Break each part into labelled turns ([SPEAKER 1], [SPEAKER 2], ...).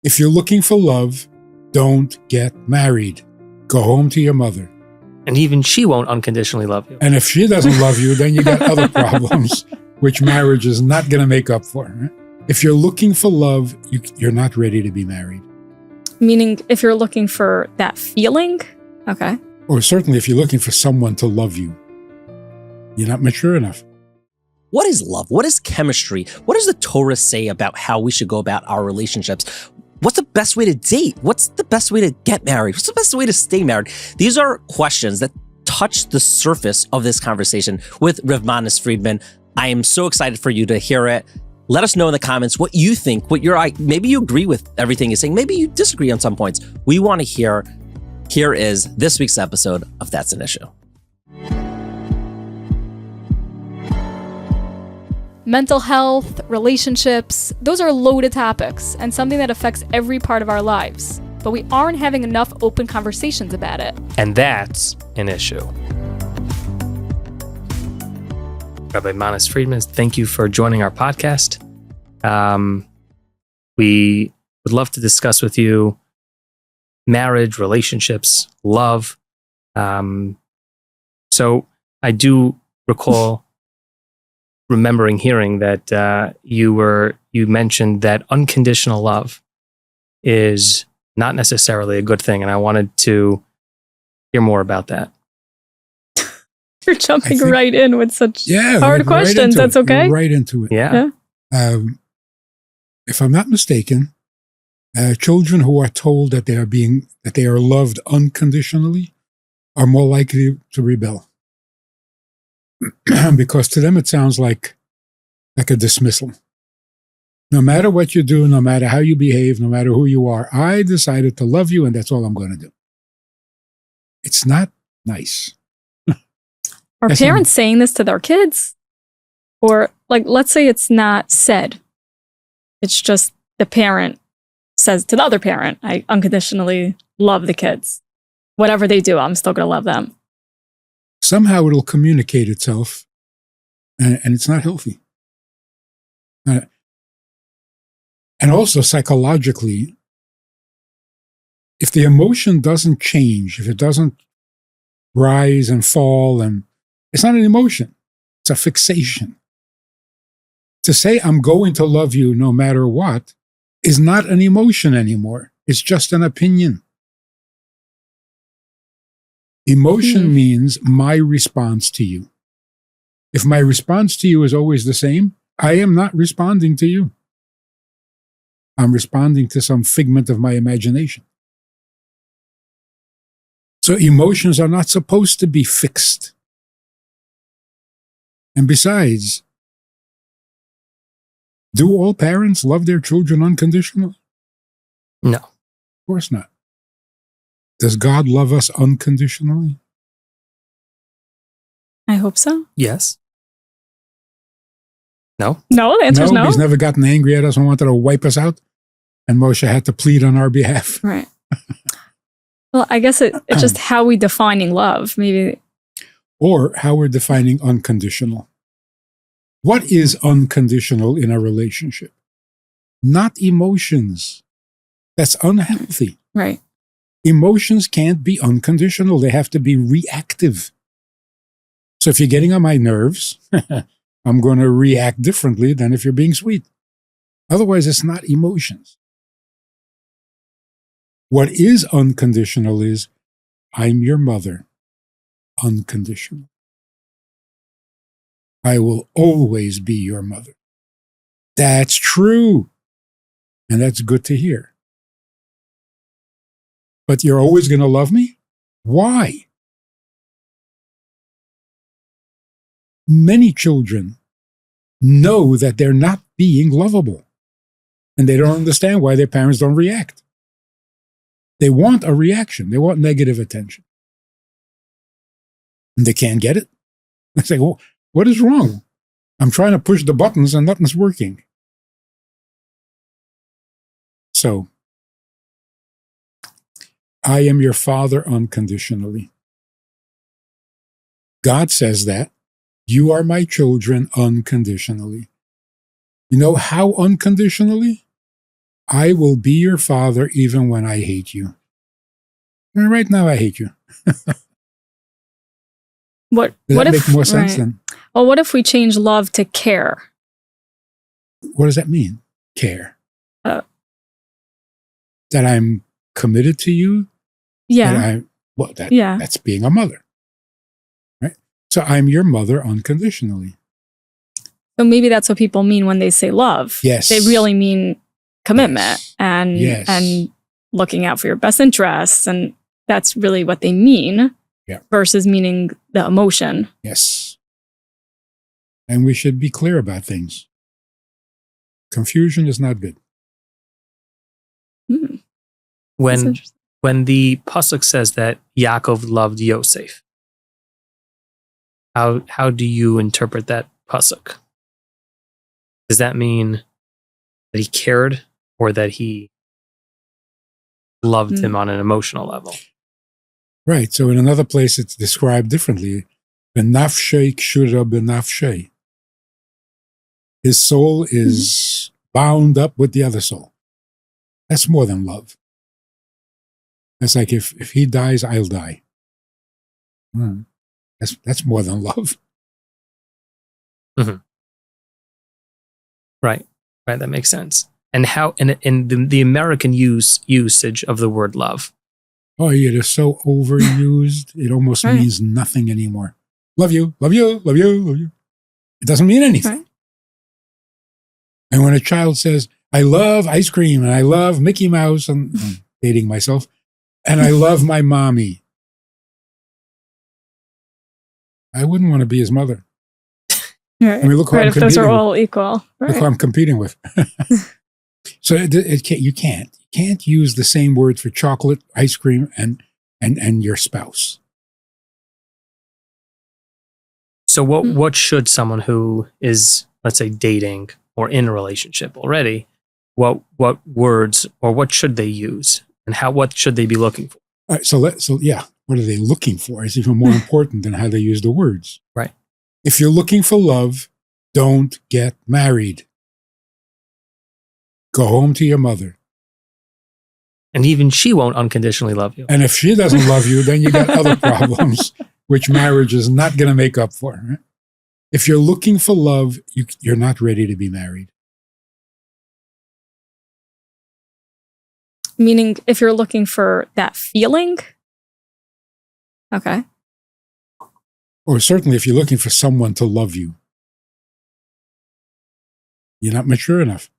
[SPEAKER 1] If you're looking for love, don't get married. Go home to your mother.
[SPEAKER 2] And even she won't unconditionally love you.
[SPEAKER 1] And if she doesn't love you, then you got other problems, which marriage is not going to make up for. Right? If you're looking for love, you're not ready to be married.
[SPEAKER 3] Meaning, if you're looking for that feeling, okay.
[SPEAKER 1] Or certainly if you're looking for someone to love you, you're not mature enough.
[SPEAKER 4] What is love? What is chemistry? What does the Torah say about how we should go about our relationships? What's the best way to date? What's the best way to get married? What's the best way to stay married? These are questions that touch the surface of this conversation with Rabbi Manis Friedman. I am so excited for you to hear it. Let us know in the comments what you think, maybe you agree with everything he's saying. Maybe you disagree on some points. We want to hear. Here is this week's episode of That's an Issue.
[SPEAKER 3] Mental health, relationships, those are loaded topics and something that affects every part of our lives. But we aren't having enough open conversations about it.
[SPEAKER 2] And that's an issue. Rabbi Manis Friedman, thank you for joining our podcast. We would love to discuss with you marriage, relationships, love. So I do recall remembering hearing that you mentioned that unconditional love is not necessarily a good thing, and I wanted to hear more about that.
[SPEAKER 3] You're jumping right in with such hard questions. That's okay.
[SPEAKER 1] Right into it.
[SPEAKER 2] Yeah.
[SPEAKER 1] If I'm not mistaken, children who are told that they are loved unconditionally are more likely to rebel. Because to them it sounds like a dismissal. No matter what you do, no matter how you behave, no matter who you are, I decided to love you and that's all I'm going to do. It's not nice.
[SPEAKER 3] Are parents saying this to their kids? Or let's say it's not said. It's just the parent says to the other parent, I unconditionally love the kids. Whatever they do, I'm still going to love them.
[SPEAKER 1] Somehow it'll communicate itself, and it's not healthy. And also psychologically, if the emotion doesn't change, if it doesn't rise and fall, and it's not an emotion, it's a fixation. To say I'm going to love you no matter what is not an emotion anymore. It's just an opinion. Emotion means my response to you. If my response to you is always the same, I am not responding to you. I'm responding to some figment of my imagination. So emotions are not supposed to be fixed. And besides, do all parents love their children unconditionally?
[SPEAKER 2] No.
[SPEAKER 1] Of course not. Does God love us unconditionally?
[SPEAKER 3] I hope so.
[SPEAKER 2] Yes. No?
[SPEAKER 3] No, the answer is no.
[SPEAKER 1] He's never gotten angry at us and wanted to wipe us out. And Moshe had to plead on our behalf.
[SPEAKER 3] Right. Well, I guess it's just how we defining love, maybe.
[SPEAKER 1] Or how we're defining unconditional. What is unconditional in a relationship? Not emotions. That's unhealthy.
[SPEAKER 3] Right.
[SPEAKER 1] Emotions can't be unconditional. They have to be reactive. So if you're getting on my nerves, I'm going to react differently than if you're being sweet. Otherwise, it's not emotions. What is unconditional is, I'm your mother. Unconditional. I will always be your mother. That's true. And that's good to hear. But you're always going to love me? Why? Many children know that they're not being lovable. And they don't understand why their parents don't react. They want a reaction. They want negative attention. And they can't get it. They say, well, what is wrong? I'm trying to push the buttons and nothing's working. So, I am your father unconditionally. God says that. You are my children unconditionally. You know how unconditionally? I will be your father even when I hate you. And right now, I hate you.
[SPEAKER 3] What
[SPEAKER 1] Does
[SPEAKER 3] what
[SPEAKER 1] that
[SPEAKER 3] if
[SPEAKER 1] make more sense
[SPEAKER 3] right.
[SPEAKER 1] then?
[SPEAKER 3] Well, what if we change love to care?
[SPEAKER 1] What does that mean? Care.
[SPEAKER 3] Uh,
[SPEAKER 1] that I'm committed to you.
[SPEAKER 3] Yeah. Yeah.
[SPEAKER 1] That's being a mother. Right? So I'm your mother unconditionally.
[SPEAKER 3] So maybe that's what people mean when they say love.
[SPEAKER 1] Yes.
[SPEAKER 3] They really mean commitment
[SPEAKER 1] Yes.
[SPEAKER 3] and
[SPEAKER 1] Yes.
[SPEAKER 3] and looking out for your best interests, and that's really what they mean.
[SPEAKER 1] Yeah.
[SPEAKER 3] Versus meaning the emotion.
[SPEAKER 1] Yes. And we should be clear about things. Confusion is not good.
[SPEAKER 3] Hmm. That's
[SPEAKER 2] When
[SPEAKER 3] interesting.
[SPEAKER 2] when the pasuk says that Yaakov loved Yosef, how do you interpret that pasuk? Does that mean that he cared or that he loved him on an emotional level?
[SPEAKER 1] Right. So in another place, it's described differently. Benafshei kshura benafshei. His soul is bound up with the other soul. That's more than love. That's like if he dies, I'll die. That's more than love.
[SPEAKER 2] Mm-hmm. Right. That makes sense. And how in the American usage of the word love.
[SPEAKER 1] Oh, it is so overused. It almost means nothing anymore. Love you, love you, love you, love you. It doesn't mean anything.
[SPEAKER 3] Right.
[SPEAKER 1] And when a child says, I love ice cream and I love Mickey Mouse, and I'm dating myself, and I love my mommy, I wouldn't want to be his mother.
[SPEAKER 3] Right.
[SPEAKER 1] I mean, look who I'm
[SPEAKER 3] if those
[SPEAKER 1] competing
[SPEAKER 3] are
[SPEAKER 1] with.
[SPEAKER 3] all equal. Right.
[SPEAKER 1] Look who I'm competing with. So you can't use the same word for chocolate, ice cream, and your spouse.
[SPEAKER 2] So what should someone who is, let's say, dating or in a relationship already, what words or what should they use, and what should they be looking for?
[SPEAKER 1] All right, so what are they looking for? It's even more important than how they use the words.
[SPEAKER 2] Right.
[SPEAKER 1] If you're looking for love, don't get married. Go home to your mother.
[SPEAKER 2] And even she won't unconditionally love you.
[SPEAKER 1] And if she doesn't love you, then you got other problems, which marriage is not going to make up for. Right? If you're looking for love, you're not ready to be married.
[SPEAKER 3] Meaning if you're looking for that feeling. Okay.
[SPEAKER 1] Or certainly if you're looking for someone to love you, you're not mature enough.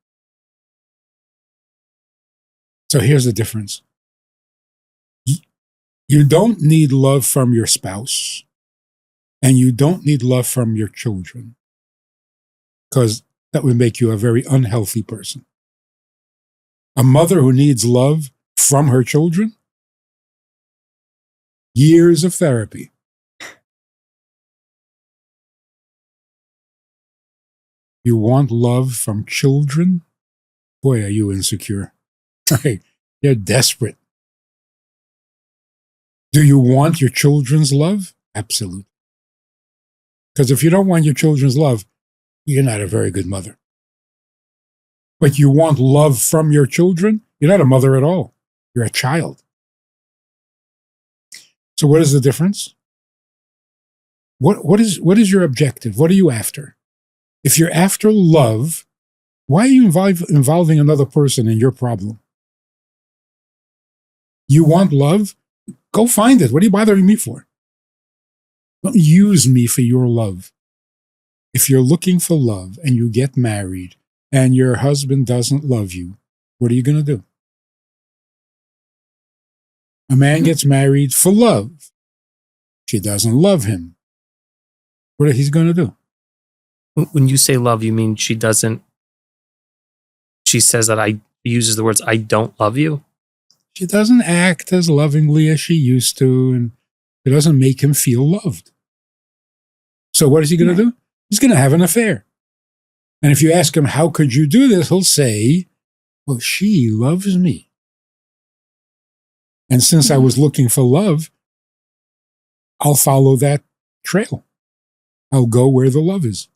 [SPEAKER 1] So here's the difference. You don't need love from your spouse, and you don't need love from your children, because that would make you a very unhealthy person. A mother who needs love from her children, years of therapy. You want love from children? Boy, are you insecure. You're desperate. Do you want your children's love? Absolutely. Because if you don't want your children's love, you're not a very good mother. But you want love from your children? You're not a mother at all. You're a child. So what is the difference? What is your objective? What are you after? If you're after love, why are you involving another person in your problem? You want love? Go find it. What are you bothering me for? Don't use me for your love. If you're looking for love and you get married and your husband doesn't love you, what are you going to do? A man gets married for love. She doesn't love him. What are he going to do?
[SPEAKER 2] When you say love, you mean she says that uses the words, I don't love you?
[SPEAKER 1] She doesn't act as lovingly as she used to, and it doesn't make him feel loved. So what is he going to do? He's going to have an affair. And if you ask him, how could you do this? He'll say, well, she loves me. And since I was looking for love, I'll follow that trail. I'll go where the love is.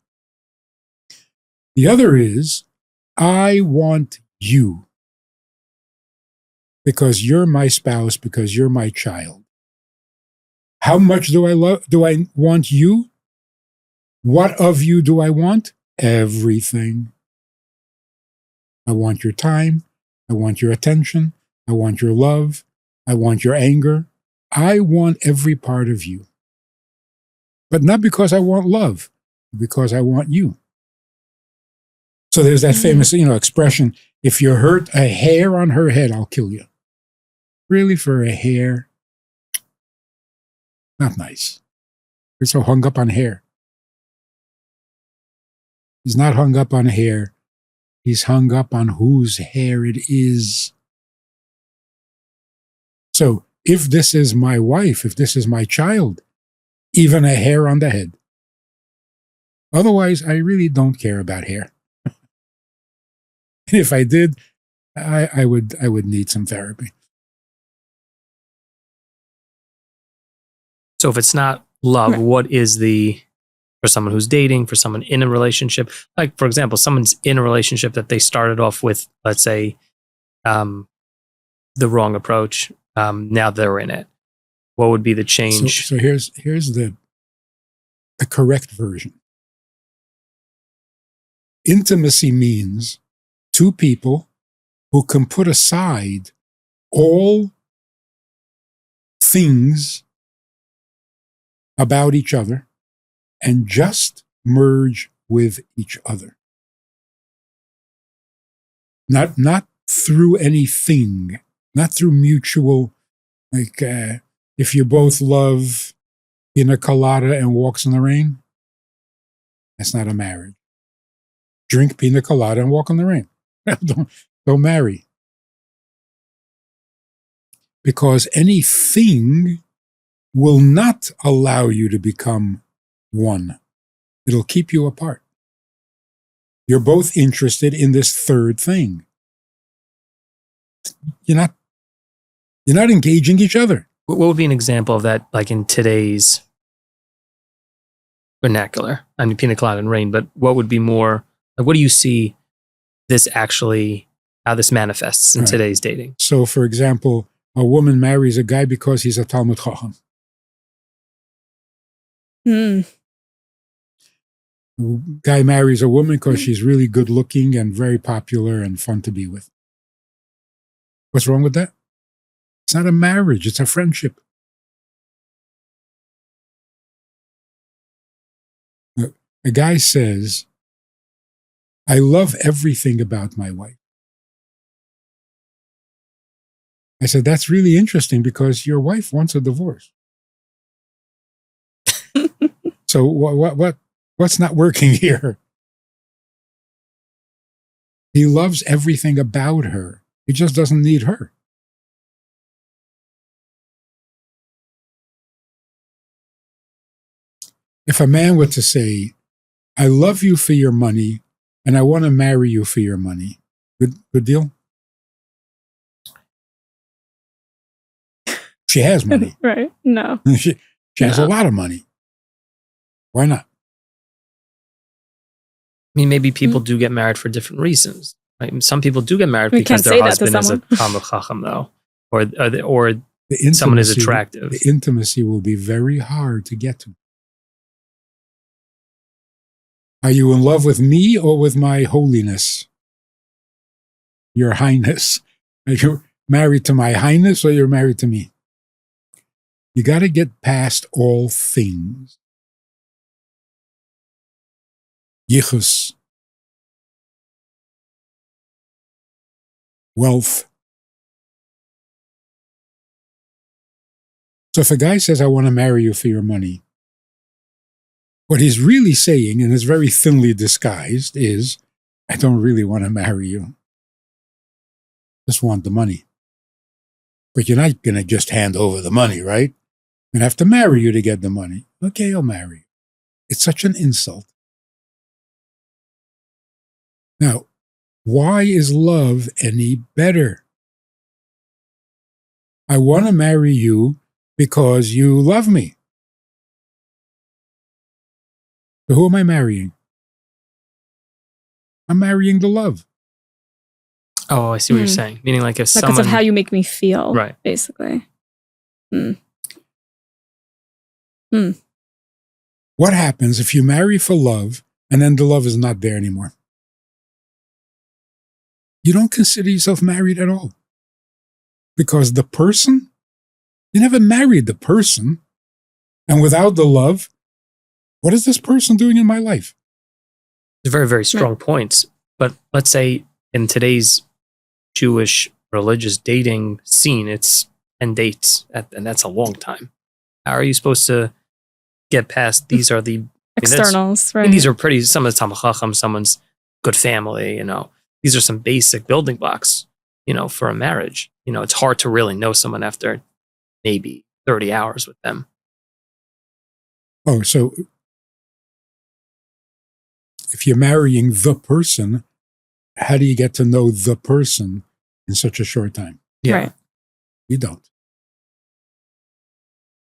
[SPEAKER 1] The other is, I want you. because you're my spouse, because you're my child. How much do I want you? What of you do I want? Everything. I want your time. I want your attention. I want your love. I want your anger. I want every part of you. But not because I want love, because I want you. So there's that famous, expression, if you hurt a hair on her head, I'll kill you. Really, for a hair? Not nice. You're so hung up on hair. He's not hung up on hair. He's hung up on whose hair it is. So if this is my wife, if this is my child, even a hair on the head. Otherwise, I really don't care about hair. If I did, I would need some therapy.
[SPEAKER 2] So if it's not love,
[SPEAKER 3] Right.
[SPEAKER 2] what is for someone who's dating, for someone in a relationship? Like, for example, someone's in a relationship that they started off with, let's say, the wrong approach. Now they're in it. What would be the change?
[SPEAKER 1] So here's the correct version. Intimacy means two people who can put aside all things about each other and just merge with each other. Not through anything, not through mutual, like if you both love pina colada and walks in the rain, that's not a marriage. Drink pina colada and walk in the rain. Don't marry. Because anything will not allow you to become one. It'll keep you apart. You're both interested in this third thing. You're not engaging each other.
[SPEAKER 2] What would be an example of that, like in today's vernacular? I mean, pina colada and rain, but what would be more, like, what do you see how this manifests in
[SPEAKER 1] Right.
[SPEAKER 2] today's dating?
[SPEAKER 1] So, for example, a woman marries a guy because he's a Talmud Chacham. Guy marries a woman because she's really good looking and very popular and fun to be with. What's wrong with that? It's not a marriage, it's a friendship. A guy says, I love everything about my wife. I said, that's really interesting because your wife wants a divorce. So what's not working here? He loves everything about her. He just doesn't need her. If a man were to say, I love you for your money and I want to marry you for your money, good deal? She has money.
[SPEAKER 3] Right? No.
[SPEAKER 1] She has a lot of money. Why not?
[SPEAKER 2] I mean, maybe people do get married for different reasons. Right? Some people do get married
[SPEAKER 3] We
[SPEAKER 2] because
[SPEAKER 3] can't say
[SPEAKER 2] their
[SPEAKER 3] that to
[SPEAKER 2] husband is a
[SPEAKER 3] someone.
[SPEAKER 2] Talmud Chacham, though, or
[SPEAKER 1] The
[SPEAKER 2] someone is
[SPEAKER 1] intimacy-
[SPEAKER 2] attractive.
[SPEAKER 1] The intimacy will be very hard to get to. Are you in love with me or with my holiness? Your highness. Are you married to my highness or you're married to me? You got to get past all things. Yichus. Wealth. So if a guy says, I want to marry you for your money, what he's really saying, and is very thinly disguised, is, I don't really want to marry you. Just want the money. But you're not going to just hand over the money, right? I'm going to have to marry you to get the money. Okay, I'll marry you. It's such an insult. Now, why is love any better? I want to marry you because you love me. So who am I marrying? I'm marrying the love.
[SPEAKER 2] Oh, I see what you're saying. Meaning like if
[SPEAKER 3] Because
[SPEAKER 2] someone...
[SPEAKER 3] of how you make me feel,
[SPEAKER 2] Right.
[SPEAKER 3] basically.
[SPEAKER 1] What happens if you marry for love and then the love is not there anymore? You don't consider yourself married at all. Because the person, you never married the person. And without the love, what is this person doing in my life?
[SPEAKER 2] They're very, very strong points. But let's say in today's Jewish religious dating scene, it's 10 dates, and that's a long time. How are you supposed to get past these are the
[SPEAKER 3] Externals,
[SPEAKER 2] I
[SPEAKER 3] right?
[SPEAKER 2] mean, these are pretty, someone's Talmid Chacham, someone's good family, These are some basic building blocks, for a marriage. It's hard to really know someone after maybe 30 hours with them.
[SPEAKER 1] Oh, so if you're marrying the person, how do you get to know the person in such a short time?
[SPEAKER 2] Yeah.
[SPEAKER 3] Right.
[SPEAKER 1] You don't.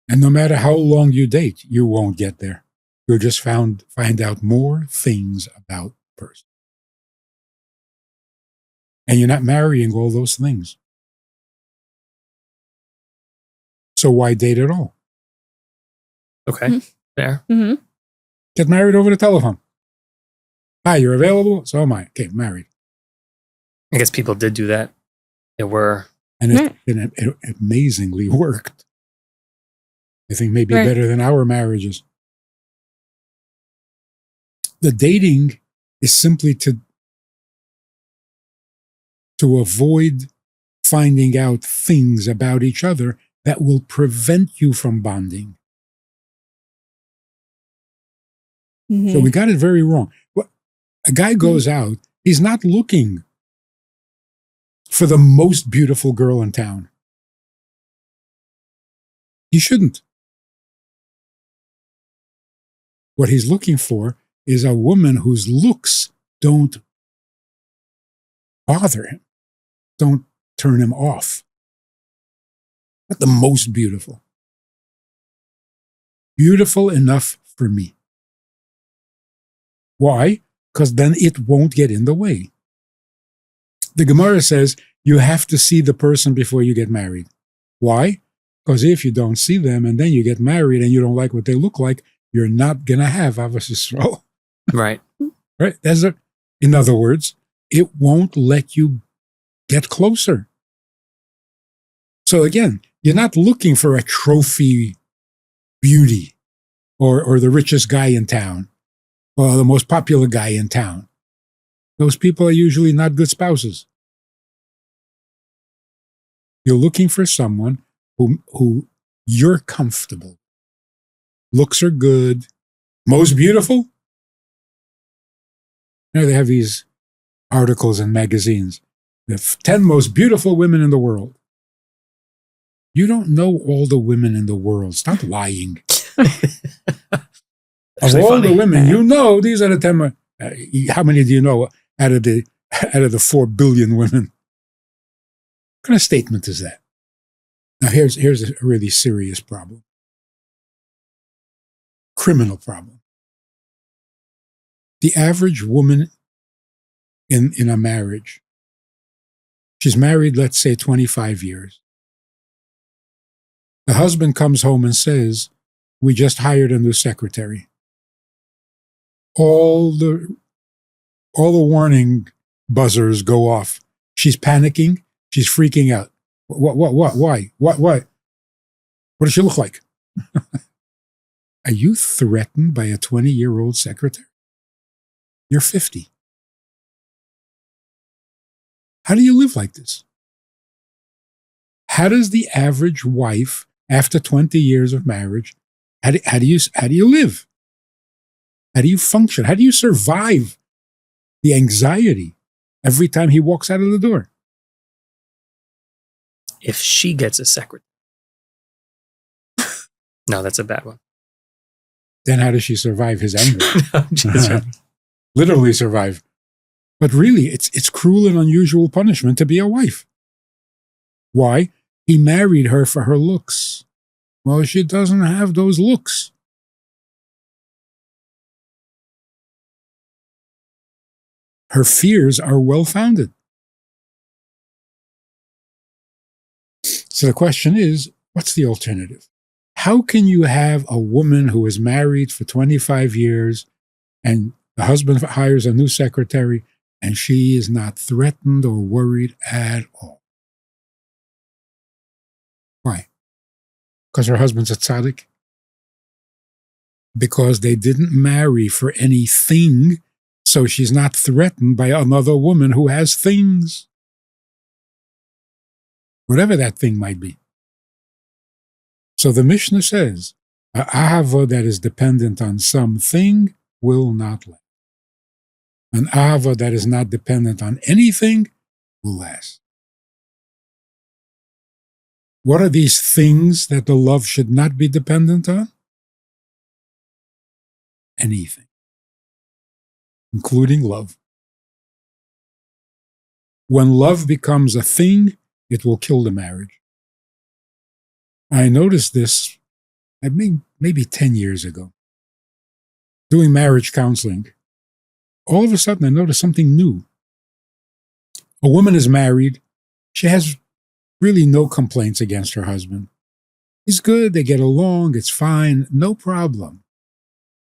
[SPEAKER 1] And no matter how long you date, you won't get there. You'll just find out more things about the person. And you're not marrying all those things. So why date at all?
[SPEAKER 2] Okay. Fair.
[SPEAKER 3] Mm-hmm.
[SPEAKER 1] Get married over the telephone. Hi, you're available? So am I. Okay, married.
[SPEAKER 2] I guess people did do that. There were...
[SPEAKER 1] And it amazingly worked. I think maybe better than our marriages. The dating is simply to avoid finding out things about each other that will prevent you from bonding. So we got it very wrong. A guy goes out, he's not looking for the most beautiful girl in town. He shouldn't. What he's looking for is a woman whose looks don't bother him, don't turn him off. Not the most beautiful. Beautiful enough for me. Why? Because then it won't get in the way. The Gemara says you have to see the person before you get married. Why? Because if you don't see them and then you get married and you don't like what they look like, you're not going to have Avos Yisrael.
[SPEAKER 2] Right.
[SPEAKER 1] Right? In other words, it won't let you get closer. So again, you're not looking for a trophy beauty or the richest guy in town or the most popular guy in town. Those people are usually not good spouses. You're looking for someone who you're comfortable. Looks are good. Most beautiful? They have these articles in magazines. The 10 most beautiful women in the world. You don't know all the women in the world. Stop lying. Of all the women, these are the 10. How many do you know out of the 4 billion women? What kind of statement is that? Now, here's a really serious problem. Criminal problem. The average woman in a marriage, she's married, let's say, 25 years. The husband comes home and says, we just hired a new secretary. All the warning buzzers go off. She's panicking. She's freaking out. What? Why? What? What does she look like? Are you threatened by a 20-year-old secretary? You're 50. How do you live like this? How does the average wife, after 20 years of marriage, how do you live? How do you function? How do you survive the anxiety every time he walks out of the door?
[SPEAKER 2] If she gets a secretary. No, that's a bad one.
[SPEAKER 1] Then how does she survive his anger?
[SPEAKER 2] No,
[SPEAKER 1] Literally survive. But really, it's cruel and unusual punishment to be a wife. Why? He married her for her looks. Well, she doesn't have those looks. Her fears are well-founded. So the question is, what's the alternative? How can you have a woman who is married for 25 years and the husband hires a new secretary and she is not threatened or worried at all? Why? Because her husband's a tzaddik? Because they didn't marry for anything, so she's not threatened by another woman who has things. Whatever that thing might be. So the Mishnah says, a ahava that is dependent on something will not last. An ahava that is not dependent on anything will last. What are these things that the love should not be dependent on? Anything, including love. When love becomes a thing, it will kill the marriage. I noticed this, I mean, maybe 10 years ago, doing marriage counseling. All of a sudden, I noticed something new. A woman is married. She has really no complaints against her husband. He's good. They get along. It's fine. No problem.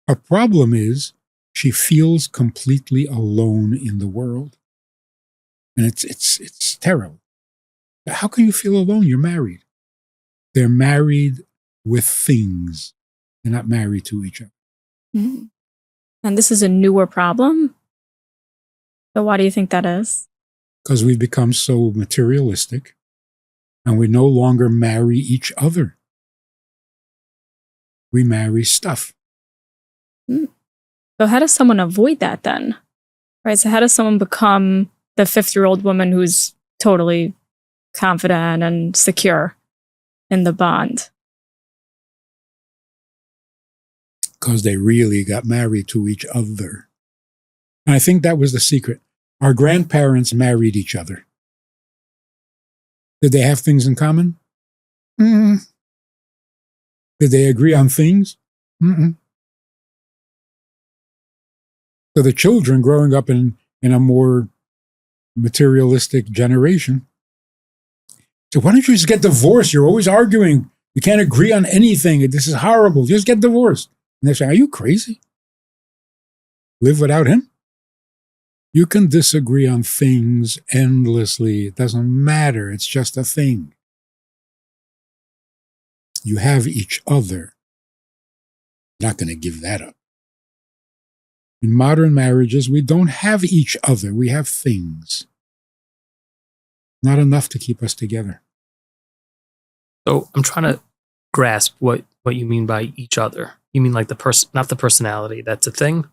[SPEAKER 1] Her problem is she feels completely alone in the world. And it's terrible. How can you feel alone? You're married. They're married with things. They're not married to each other.
[SPEAKER 3] Mm. And this is a newer problem. So why do you think that is?
[SPEAKER 1] Because we've become so materialistic and we no longer marry each other. We marry stuff.
[SPEAKER 3] Mm. So how does someone avoid that then? Right? So how does someone become the 50-year-old woman who's totally confident and secure in the bond?
[SPEAKER 1] Because they really got married to each other. And I think that was the secret. Our grandparents married each other. Did they have things in common? Mm-mm. Did they agree on things? Mm-mm. So the children growing up in a more materialistic generation, so why don't you just get divorced? You're always arguing. You can't agree on anything. This is horrible. Just get divorced. And they say, are you crazy? Live without him? You can disagree on things endlessly. It doesn't matter. It's just a thing. You have each other. You're not going to give that up. In modern marriages, we don't have each other. We have things. Not enough to keep us together.
[SPEAKER 2] So I'm trying to grasp what you mean by each other. You mean like the person, not the personality. That's a thing?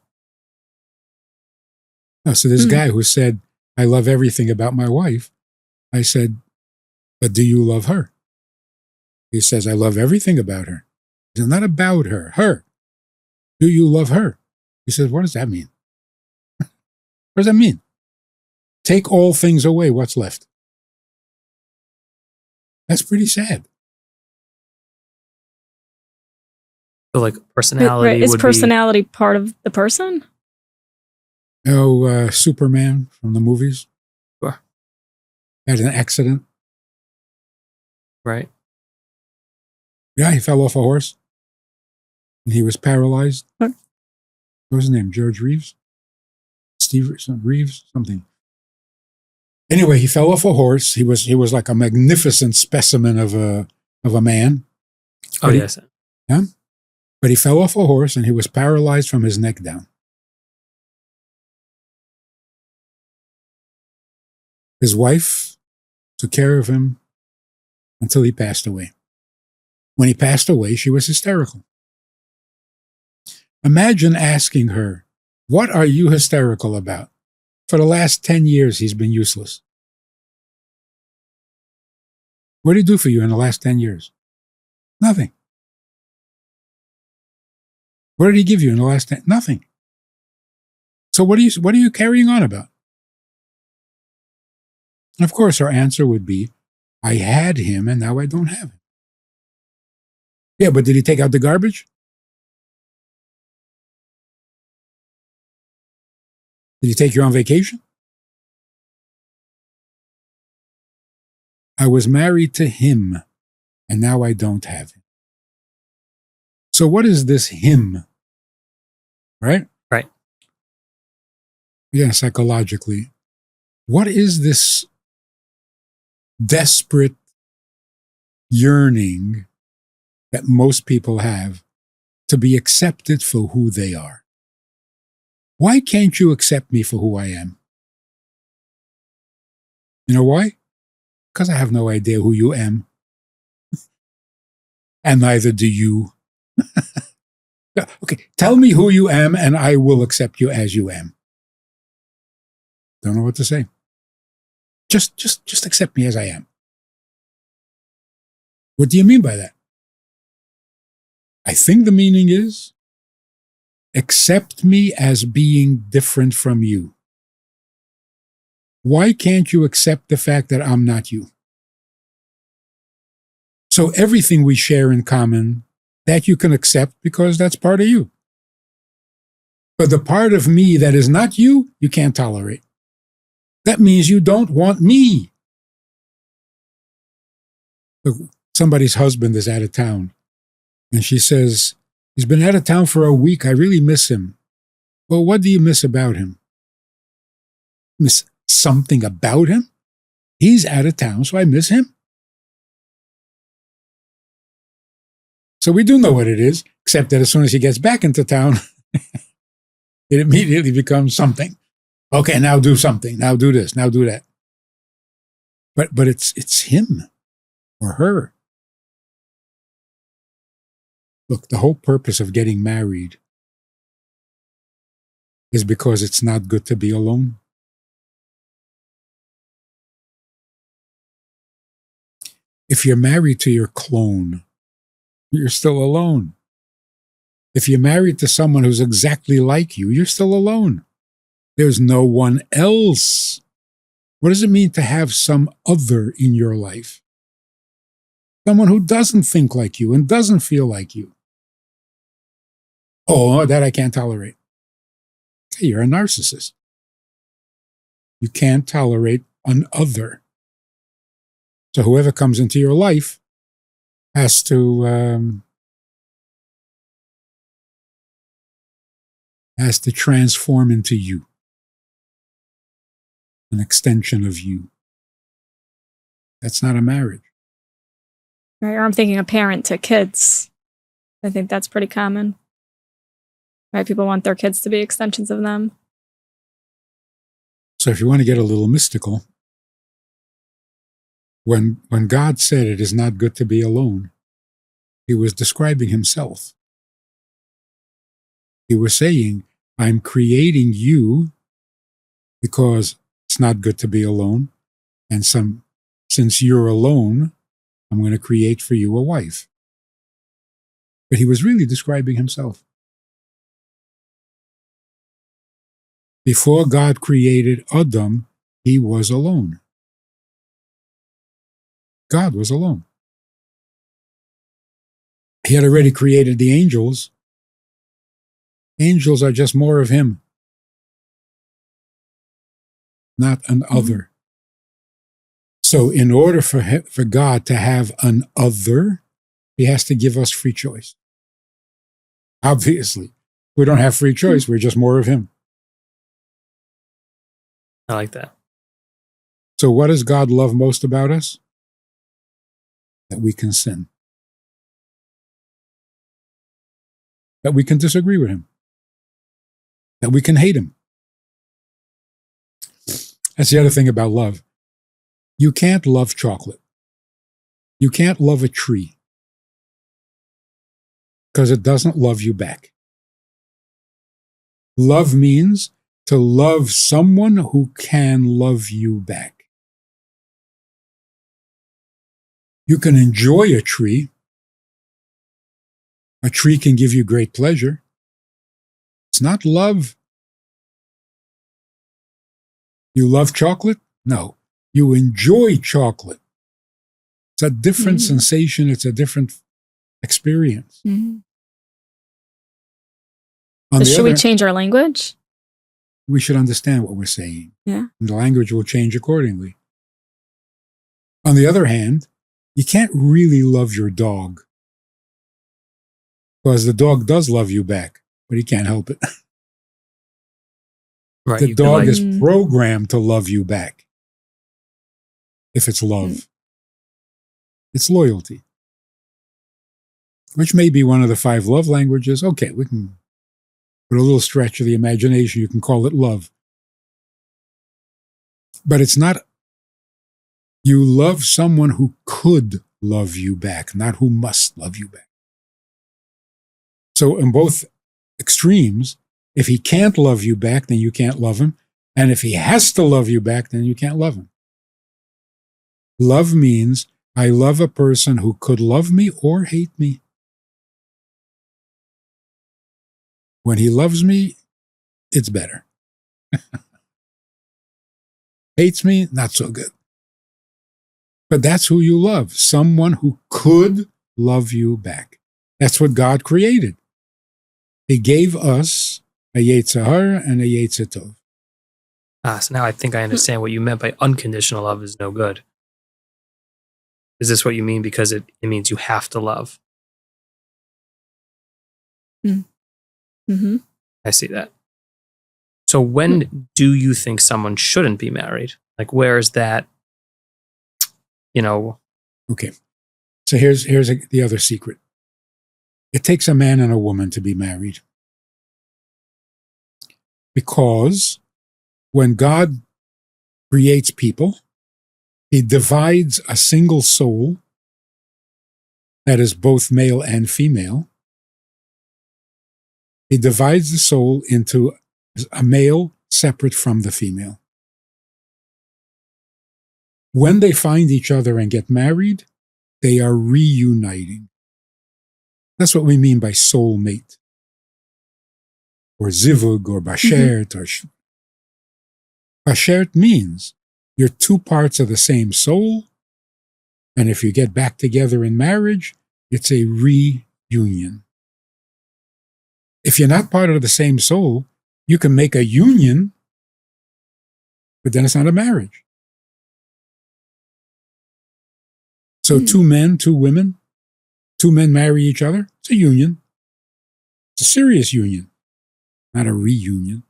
[SPEAKER 1] No, so this guy who said, I love everything about my wife. I said, but do you love her? He says, I love everything about her. It's not about her. Her. Do you love her? He says, what does that mean? What does that mean? Take all things away. What's left? That's pretty sad.
[SPEAKER 2] So like personality
[SPEAKER 3] Right. Is
[SPEAKER 2] would
[SPEAKER 3] personality part of the person?
[SPEAKER 1] Oh, Superman from the movies.
[SPEAKER 2] Sure.
[SPEAKER 1] Had an accident.
[SPEAKER 2] be, right?
[SPEAKER 1] Yeah, he fell off a horse. And he was paralyzed.
[SPEAKER 3] What?
[SPEAKER 1] What was his name? George Reeves? Steve Reeves? Something. Anyway, he fell off a horse. He was like a magnificent specimen of a man.
[SPEAKER 2] Oh, yes.
[SPEAKER 1] Yeah. But he fell off a horse and he was paralyzed from his neck down. His wife took care of him until he passed away. When he passed away, she was hysterical. Imagine asking her, what are you hysterical about? For the last 10 years, he's been useless. What did he do for you in the last 10 years? Nothing. What did he give you in the last 10? Nothing. So what are you carrying on about? And of course, our answer would be, I had him and now I don't have him. Yeah, but did he take out the garbage? Did you take you on vacation? I was married to him. and now I don't have him. So what is this him? Right?
[SPEAKER 2] Right.
[SPEAKER 1] Yeah, psychologically. What is this desperate yearning that most people have to be accepted for who they are? Why can't you accept me for who I am? You know why? Because I have no idea who you am. And neither do you. Okay, tell me who you am and I will accept you as you am. Don't know what to say. Just accept me as I am. What do you mean by that? I think the meaning is accept me as being different from you. Why can't you accept the fact that I'm not you? So everything we share in common, that you can accept because that's part of you. But the part of me that is not you, you can't tolerate. That means you don't want me. Look, somebody's husband is out of town, and she says, he's been out of town for a week. I really miss him. Well, what do you miss about him? Miss something about him? He's out of town, so I miss him. So we do know what it is, except that as soon as he gets back into town, it immediately becomes something. Okay, now do something. Now do this. Now do that. But it's him or her. Look, the whole purpose of getting married is because it's not good to be alone. If you're married to your clone, you're still alone. If you're married to someone who's exactly like you, you're still alone. There's no one else. What does it mean to have some other in your life? Someone who doesn't think like you and doesn't feel like you. Oh, that I can't tolerate. Okay, you're a narcissist. You can't tolerate an other. So whoever comes into your life has to transform into you, an extension of you. That's not a marriage.
[SPEAKER 3] Right, or I'm thinking a parent to kids. I think that's pretty common. Right, people want their kids to be extensions of them.
[SPEAKER 1] So if you want to get a little mystical, when God said it is not good to be alone, he was describing himself. He was saying, I'm creating you because it's not good to be alone. And since you're alone, I'm going to create for you a wife. But he was really describing himself. Before God created Adam, he was alone. God was alone. He had already created the angels. Angels are just more of him, not an other. So in order for God to have an other, he has to give us free choice. Obviously, we don't have free choice. We're just more of him.
[SPEAKER 2] I like that.
[SPEAKER 1] So what does God love most about us? That we can sin. That we can disagree with him. That we can hate him. That's the other thing about love. You can't love chocolate. You can't love a tree because it doesn't love you back. Love means to love someone who can love you back. You can enjoy a tree. A tree can give you great pleasure. It's not love. You love chocolate? No. You enjoy chocolate. It's a different sensation. It's a different experience.
[SPEAKER 3] So should we change our language?
[SPEAKER 1] We should understand what we're saying.
[SPEAKER 3] Yeah.
[SPEAKER 1] And the language will change accordingly. On the other hand, You can't really love your dog because the dog does love you back, but he can't help it.
[SPEAKER 2] Right.
[SPEAKER 1] The
[SPEAKER 2] You could,
[SPEAKER 1] dog
[SPEAKER 2] like,
[SPEAKER 1] is programmed to love you back. If it's love, it's loyalty, which may be one of the 5 love languages. Okay, we can put a little stretch of the imagination. You can call it love. But it's not, you love someone who could love you back, not who must love you back. So in both extremes, if he can't love you back, then you can't love him. And if he has to love you back, then you can't love him. Love means I love a person who could love me or hate me. When he loves me, it's better. Hates me, not so good. But that's who you love, someone who could love you back. That's what God created. He gave us a Yetzer Hara and a Yetzer Tov.
[SPEAKER 2] So now I think I understand what you meant by unconditional love is no good. Is this what you mean? Because it means you have to love.
[SPEAKER 3] Mm-hmm.
[SPEAKER 2] I see that. So when do you think someone shouldn't be married? Like, where is that,
[SPEAKER 1] Okay. So here's the other secret. It takes a man and a woman to be married. Because when God creates people, he divides a single soul that is both male and female. He divides the soul into a male separate from the female. When they find each other and get married, they are reuniting. That's what we mean by soulmate, or zivug, or bashert. Bashert means you're 2 parts of the same soul, and if you get back together in marriage, it's a reunion. If you're not part of the same soul, you can make a union, but then it's not a marriage. So 2 men, 2 women, 2 men marry each other. It's a union. It's a serious union, not a reunion.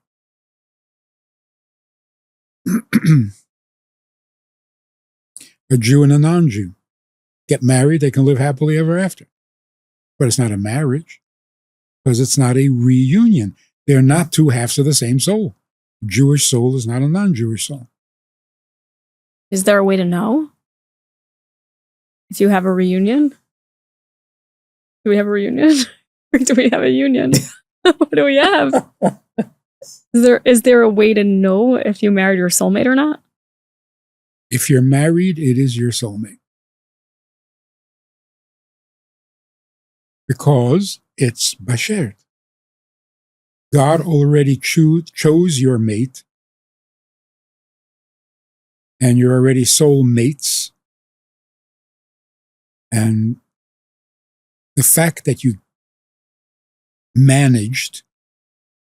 [SPEAKER 1] A Jew and a non-Jew get married, they can live happily ever after. But it's not a marriage because it's not a reunion. They're not 2 halves of the same soul. Jewish soul is not a non-Jewish soul.
[SPEAKER 3] Is there a way to know if you have a reunion? Do we have a reunion? Or do we have a union? What do we have? Is there a way to know if you married your soulmate or not?
[SPEAKER 1] If you're married, it is your soulmate. Because it's bashert. God already chose your mate, and you're already soulmates. And the fact that you managed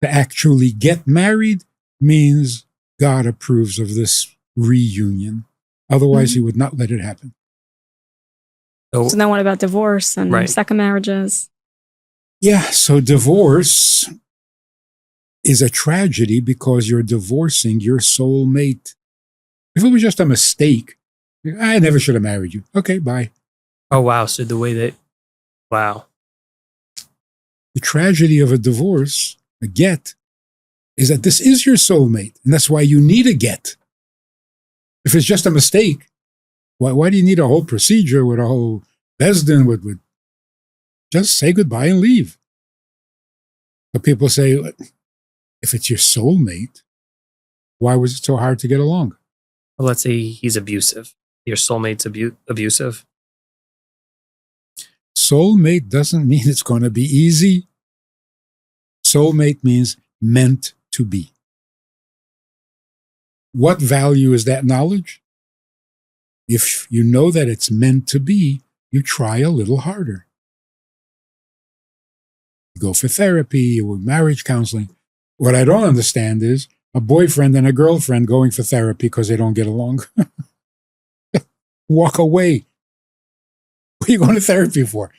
[SPEAKER 1] to actually get married means God approves of this reunion. Otherwise, he would not let it happen.
[SPEAKER 3] So now what about divorce and second marriages?
[SPEAKER 1] Yeah, so divorce is a tragedy because you're divorcing your soulmate. If it was just a mistake, I never should have married you. Okay, bye.
[SPEAKER 2] Oh, wow. So the way that, wow.
[SPEAKER 1] The tragedy of a divorce, a get, is that this is your soulmate, and that's why you need a get. If it's just a mistake, why do you need a whole procedure with a whole bezdin with just say goodbye and leave? But people say, if it's your soulmate, why was it so hard to get along?
[SPEAKER 2] Well, let's say he's abusive. Your soulmate's abusive.
[SPEAKER 1] Soulmate doesn't mean it's going to be easy. Soulmate means meant to be. What value is that knowledge? If you know that it's meant to be, you try a little harder. You go for therapy or marriage counseling. What I don't understand is a boyfriend and a girlfriend going for therapy because they don't get along. Walk away. What are you going to therapy for?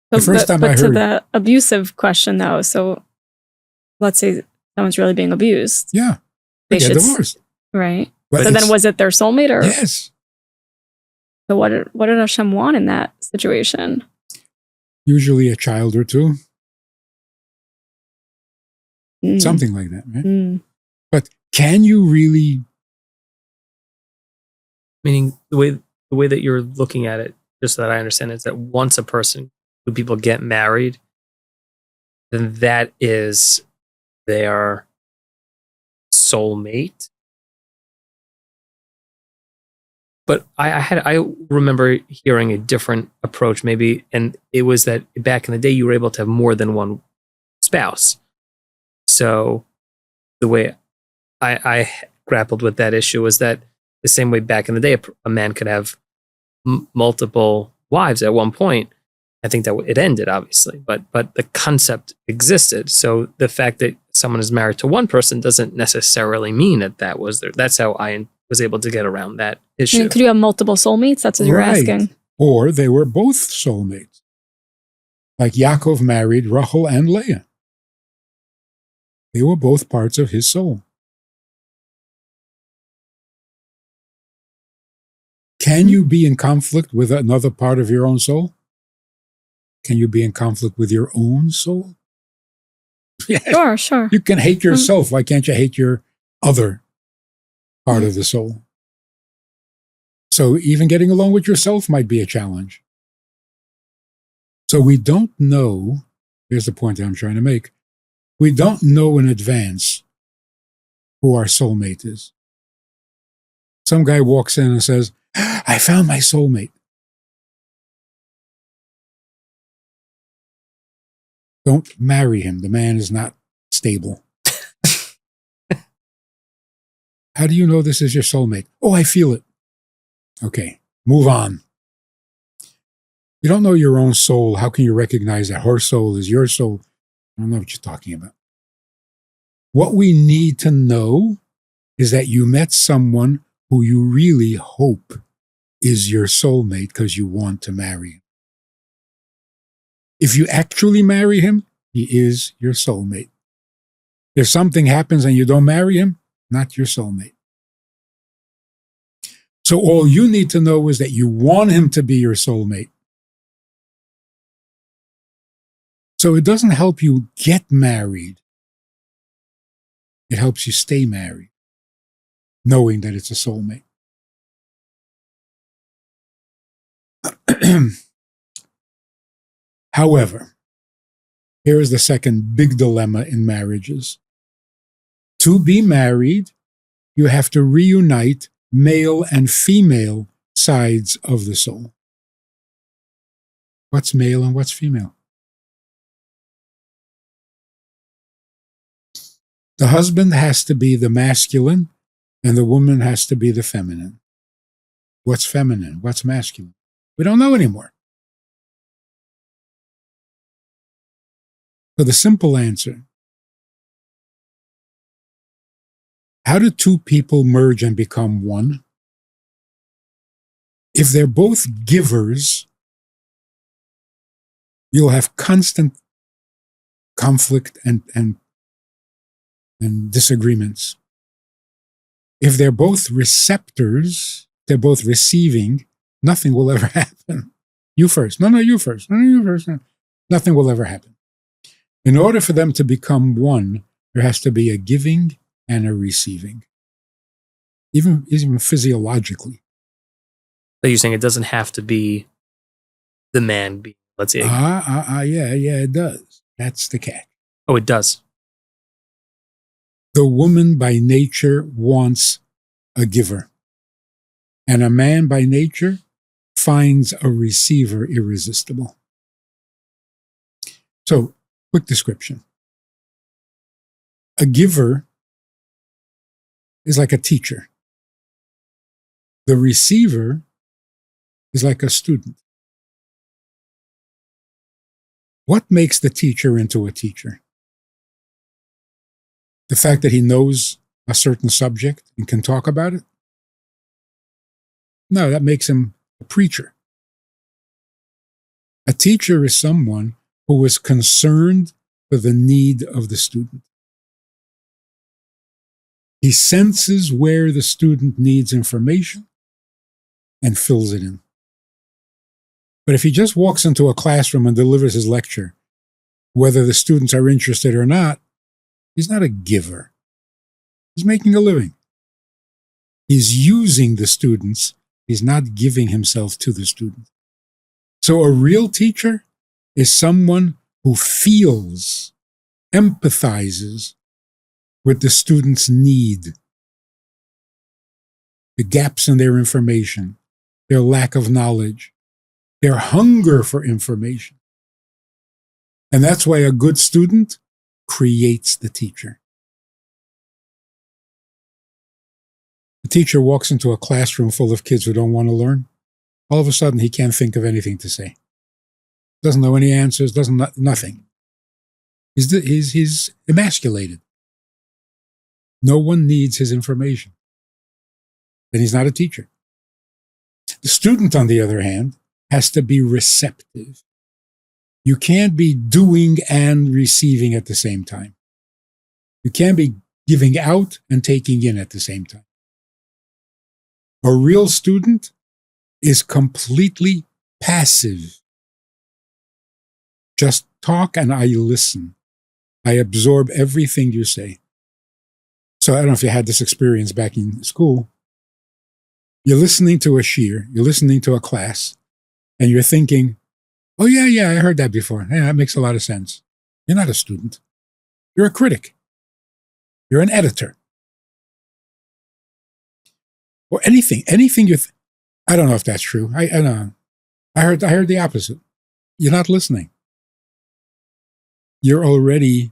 [SPEAKER 1] The first time I
[SPEAKER 3] to
[SPEAKER 1] heard,
[SPEAKER 3] the abusive question though, so let's say someone's really being abused.
[SPEAKER 1] yeah,
[SPEAKER 3] They
[SPEAKER 1] get
[SPEAKER 3] should
[SPEAKER 1] divorced.
[SPEAKER 3] Right.
[SPEAKER 1] But
[SPEAKER 3] So then
[SPEAKER 1] it's-
[SPEAKER 3] was it their soulmate or
[SPEAKER 1] Yes.
[SPEAKER 3] so what did Hashem want in that situation?
[SPEAKER 1] Usually a child or two,
[SPEAKER 3] Mm.
[SPEAKER 1] something like that, right?
[SPEAKER 3] Mm.
[SPEAKER 1] But can you really,
[SPEAKER 2] Meaning the way that you're looking at it, just so that I understand, is that once two people get married, then that is their soulmate. But I remember hearing a different approach, maybe, and it was that back in the day you were able to have more than one spouse. So the way I grappled with that issue was that the same way back in the day a man could have multiple wives at one point. I think that it ended, obviously, but the concept existed. So the fact that someone is married to one person doesn't necessarily mean that was there. That's how I was able to get around that
[SPEAKER 3] I
[SPEAKER 2] issue.
[SPEAKER 3] mean, could you have multiple soulmates? That's what you're
[SPEAKER 1] Right.
[SPEAKER 3] asking.
[SPEAKER 1] or they were both soulmates? Like Yaakov married Rachel and Leah. They were both parts of his soul. Can you be in conflict with another part of your own soul? Can you be in conflict with your own soul? Yes.
[SPEAKER 3] Sure.
[SPEAKER 1] You can hate yourself. Why can't you hate your other part of the soul? So even getting along with yourself might be a challenge. So we don't know, here's the point that I'm trying to make, we don't know in advance who our soulmate is. Some guy walks in and says, I found my soulmate. Don't marry him. The man is not stable. How do you know this is your soulmate? Oh, I feel it. Okay, move on. You don't know your own soul. How can you recognize that her soul is your soul? I don't know what you're talking about. What we need to know is that you met someone who you really hope is your soulmate because you want to marry him. If you actually marry him, he is your soulmate. If something happens and you don't marry him, not your soulmate. So all you need to know is that you want him to be your soulmate. So it doesn't help you get married. It helps you stay married, knowing that it's a soulmate. However, here is the second big dilemma in marriages. To be married, you have to reunite male and female sides of the soul. What's male and what's female? The husband has to be the masculine and the woman has to be the feminine. What's feminine? What's masculine? We don't know anymore. So the simple answer, how do two people merge and become one? If they're both givers, you'll have constant conflict and disagreements. If they're both receptors, they're both receiving, nothing will ever happen. You first. No, you first. No, you first. No. Nothing will ever happen. In order for them to become one, there has to be a giving and a receiving. Even physiologically.
[SPEAKER 2] So you're saying it doesn't have to be the man being, let's say.
[SPEAKER 1] Yeah, it does. That's the catch.
[SPEAKER 2] Oh, it does.
[SPEAKER 1] The woman by nature wants a giver. And a man by nature finds a receiver irresistible. So, quick description. A giver is like a teacher. The receiver is like a student. What makes the teacher into a teacher? The fact that he knows a certain subject and can talk about it? No, that makes him a preacher. A teacher is someone who is concerned for the need of the student. He senses where the student needs information and fills it in. But if he just walks into a classroom and delivers his lecture, whether the students are interested or not, he's not a giver. He's making a living. He's using the students. He's not giving himself to the student. So a real teacher is someone who feels, empathizes with the student's need, the gaps in their information, their lack of knowledge, their hunger for information. And that's why a good student creates the teacher. The teacher walks into a classroom full of kids who don't want to learn. All of a sudden, he can't think of anything to say. Doesn't know any answers, nothing. He's emasculated. No one needs his information. Then he's not a teacher. The student, on the other hand, has to be receptive. You can't be doing and receiving at the same time. You can't be giving out and taking in at the same time. A real student is completely passive. Just talk and I listen. I absorb everything you say. So I don't know if you had this experience back in school. You're listening to a shiur, you're listening to a class, and you're thinking, oh yeah, I heard that before. Yeah, that makes a lot of sense. You're not a student. You're a critic. You're an editor. Or anything you I don't know if that's true. I don't know. I heard the opposite. You're not listening. You're already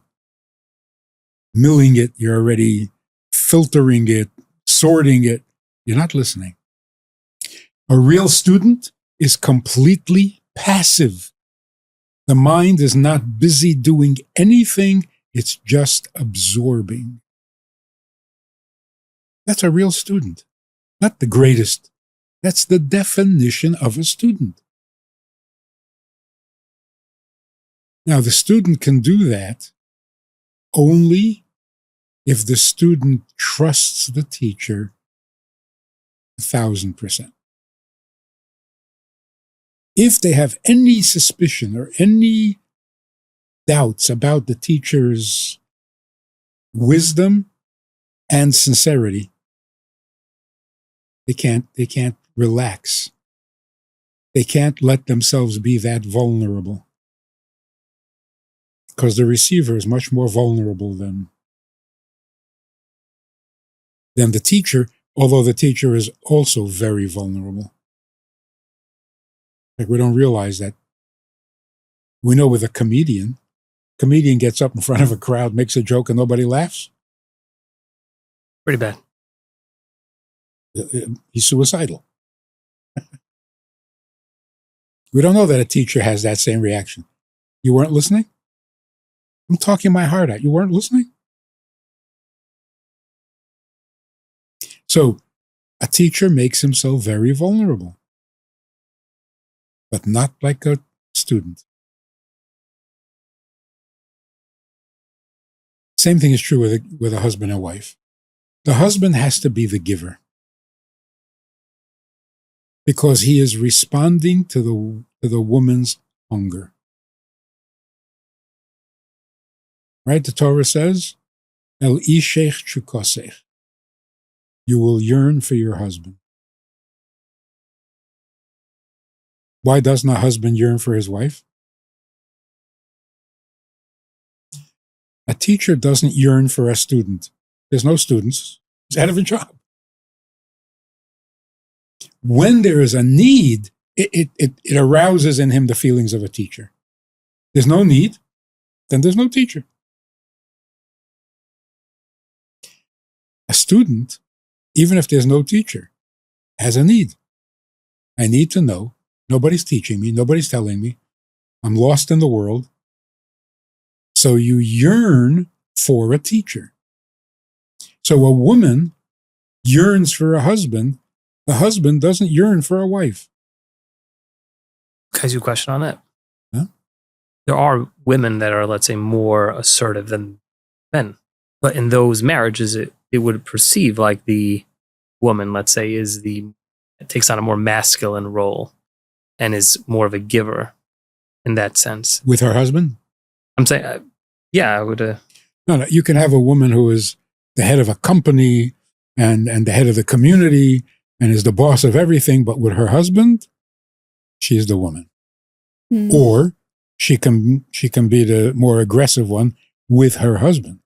[SPEAKER 1] milling it. You're already filtering it, sorting it. You're not listening. A real student is completely passive. The mind is not busy doing anything. It's just absorbing. That's a real student. Not the greatest. That's the definition of a student. Now, the student can do that only if the student trusts the teacher 1,000%. If they have any suspicion or any doubts about the teacher's wisdom and sincerity, they can't relax. They can't let themselves be that vulnerable. Because the receiver is much more vulnerable than the teacher, although the teacher is also very vulnerable. Like we don't realize that. We know with a comedian gets up in front of a crowd, makes a joke, and nobody laughs.
[SPEAKER 2] Pretty bad.
[SPEAKER 1] He's suicidal. We don't know that a teacher has that same reaction. You weren't listening? I'm talking my heart out. You weren't listening? So a teacher makes himself very vulnerable, but not like a student. Same thing is true with a husband and wife. The husband has to be the giver because he is responding to the woman's hunger. Right? The Torah says, El ishech chukosech. You will yearn for your husband. Why doesn't a husband yearn for his wife? A teacher doesn't yearn for a student. There's no students. He's out of a job. When there is a need, it arouses in him the feelings of a teacher. There's no need, then there's no teacher. A student, even if there's no teacher, has a need. I need to know. Nobody's teaching me. Nobody's telling me. I'm lost in the world. So you yearn for a teacher. So a woman yearns for a husband, The husband doesn't yearn for a wife.
[SPEAKER 2] Can I ask you a question on that?
[SPEAKER 1] Huh?
[SPEAKER 2] There are women that are, let's say, more assertive than men. But in those marriages, it would perceive like the woman, let's say, takes on a more masculine role and is more of a giver in that sense.
[SPEAKER 1] With her husband?
[SPEAKER 2] I'm saying, yeah, I would.
[SPEAKER 1] No, you can have a woman who is the head of a company and the head of the community and is the boss of everything, but with her husband, she is the woman.
[SPEAKER 3] Mm.
[SPEAKER 1] Or she can be the more aggressive one with her husband.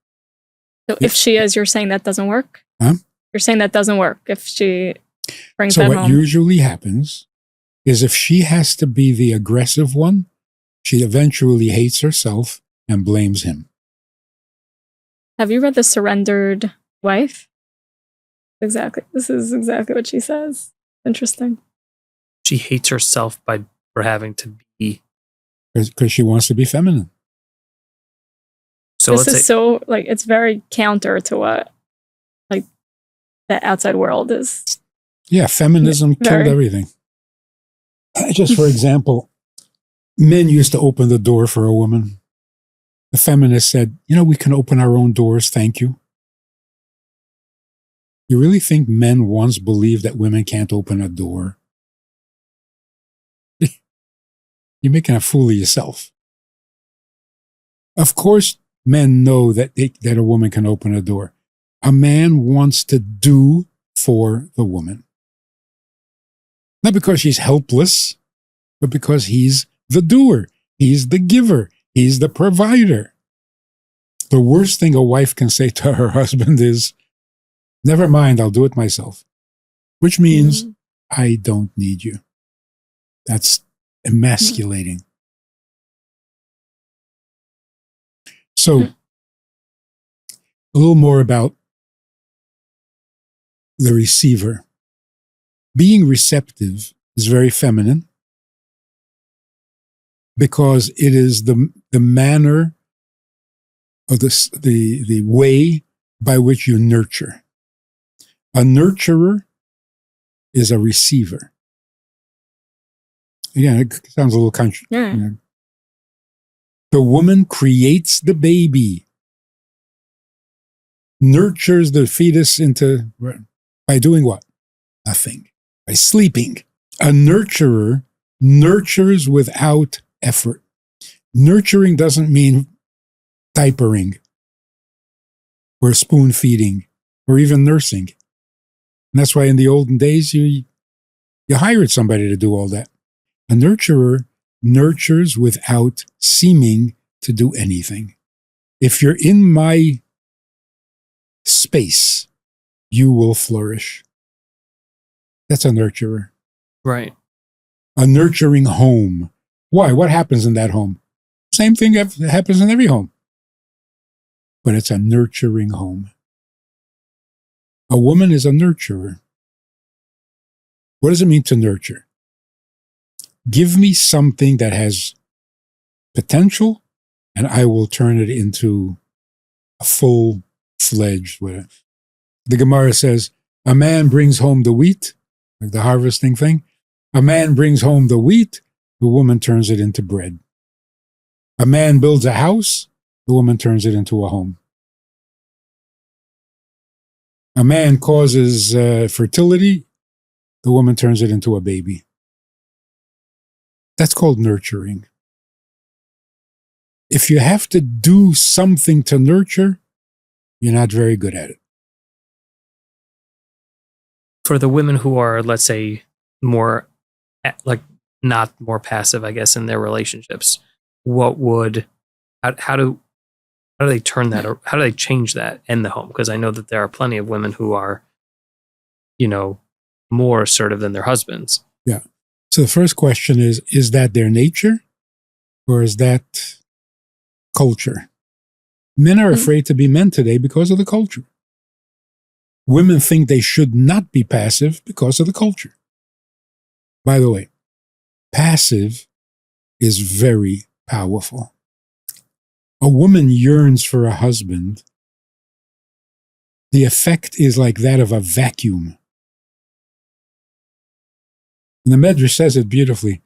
[SPEAKER 3] So if she is, you're saying that doesn't work?
[SPEAKER 1] Huh?
[SPEAKER 3] You're saying that doesn't work if she brings
[SPEAKER 1] So
[SPEAKER 3] that
[SPEAKER 1] what
[SPEAKER 3] home?
[SPEAKER 1] usually happens is if she has to be the aggressive one, she eventually hates herself and blames him.
[SPEAKER 3] Have you read The Surrendered Wife? Exactly. This is exactly what she says. Interesting.
[SPEAKER 2] She hates herself for having to be.
[SPEAKER 1] Because she wants to be feminine.
[SPEAKER 2] So
[SPEAKER 3] This is so, like, it's very counter to what, like, the outside world is.
[SPEAKER 1] Yeah, feminism killed everything. Just for example, men used to open the door for a woman. The feminist said, we can open our own doors, thank you. You really think men once believed that women can't open a door? You're making a fool of yourself. Of course, men know that a woman can open a door. A man wants to do for the woman. Not because she's helpless, but because he's the doer. He's the giver. He's the provider. The worst thing a wife can say to her husband is, never mind, I'll do it myself. Which means, I don't need you. That's emasculating. So, a little more about the receiver. Being receptive is very feminine because it is the manner or the way by which you nurture. A nurturer is a receiver. Again, it sounds a little country.
[SPEAKER 3] Yeah.
[SPEAKER 1] The woman creates the baby, nurtures the fetus by doing what? Nothing. By sleeping. A nurturer nurtures without effort. Nurturing doesn't mean diapering or spoon feeding or even nursing. And that's why in the olden days you hired somebody to do all that. A nurturer nurtures without seeming to do anything. If you're in my space, you will flourish. That's a nurturer.
[SPEAKER 2] Right.
[SPEAKER 1] A nurturing home. Why? What happens in that home? Same thing that happens in every home. But it's a nurturing home. A woman is a nurturer. What does it mean to nurture? Give me something that has potential, and I will turn it into a full-fledged whatever. The Gemara says, a man brings home the wheat, like the harvesting thing. A man brings home the wheat, the woman turns it into bread. A man builds a house, the woman turns it into a home. A man causes fertility, the woman turns it into a baby. That's called nurturing. If you have to do something to nurture, you're not very good at it.
[SPEAKER 2] For the women who are, let's say, more, like, not more passive, I guess, in their relationships, how do they turn that, or how do they change that in the home? Because I know that there are plenty of women who are, more assertive than their husbands.
[SPEAKER 1] Yeah. So the first question is that their nature or is that culture? Men are afraid to be men today because of the culture. Women think they should not be passive because of the culture. By the way, passive is very powerful. A woman yearns for a husband. The effect is like that of a vacuum. And the Medrash says it beautifully.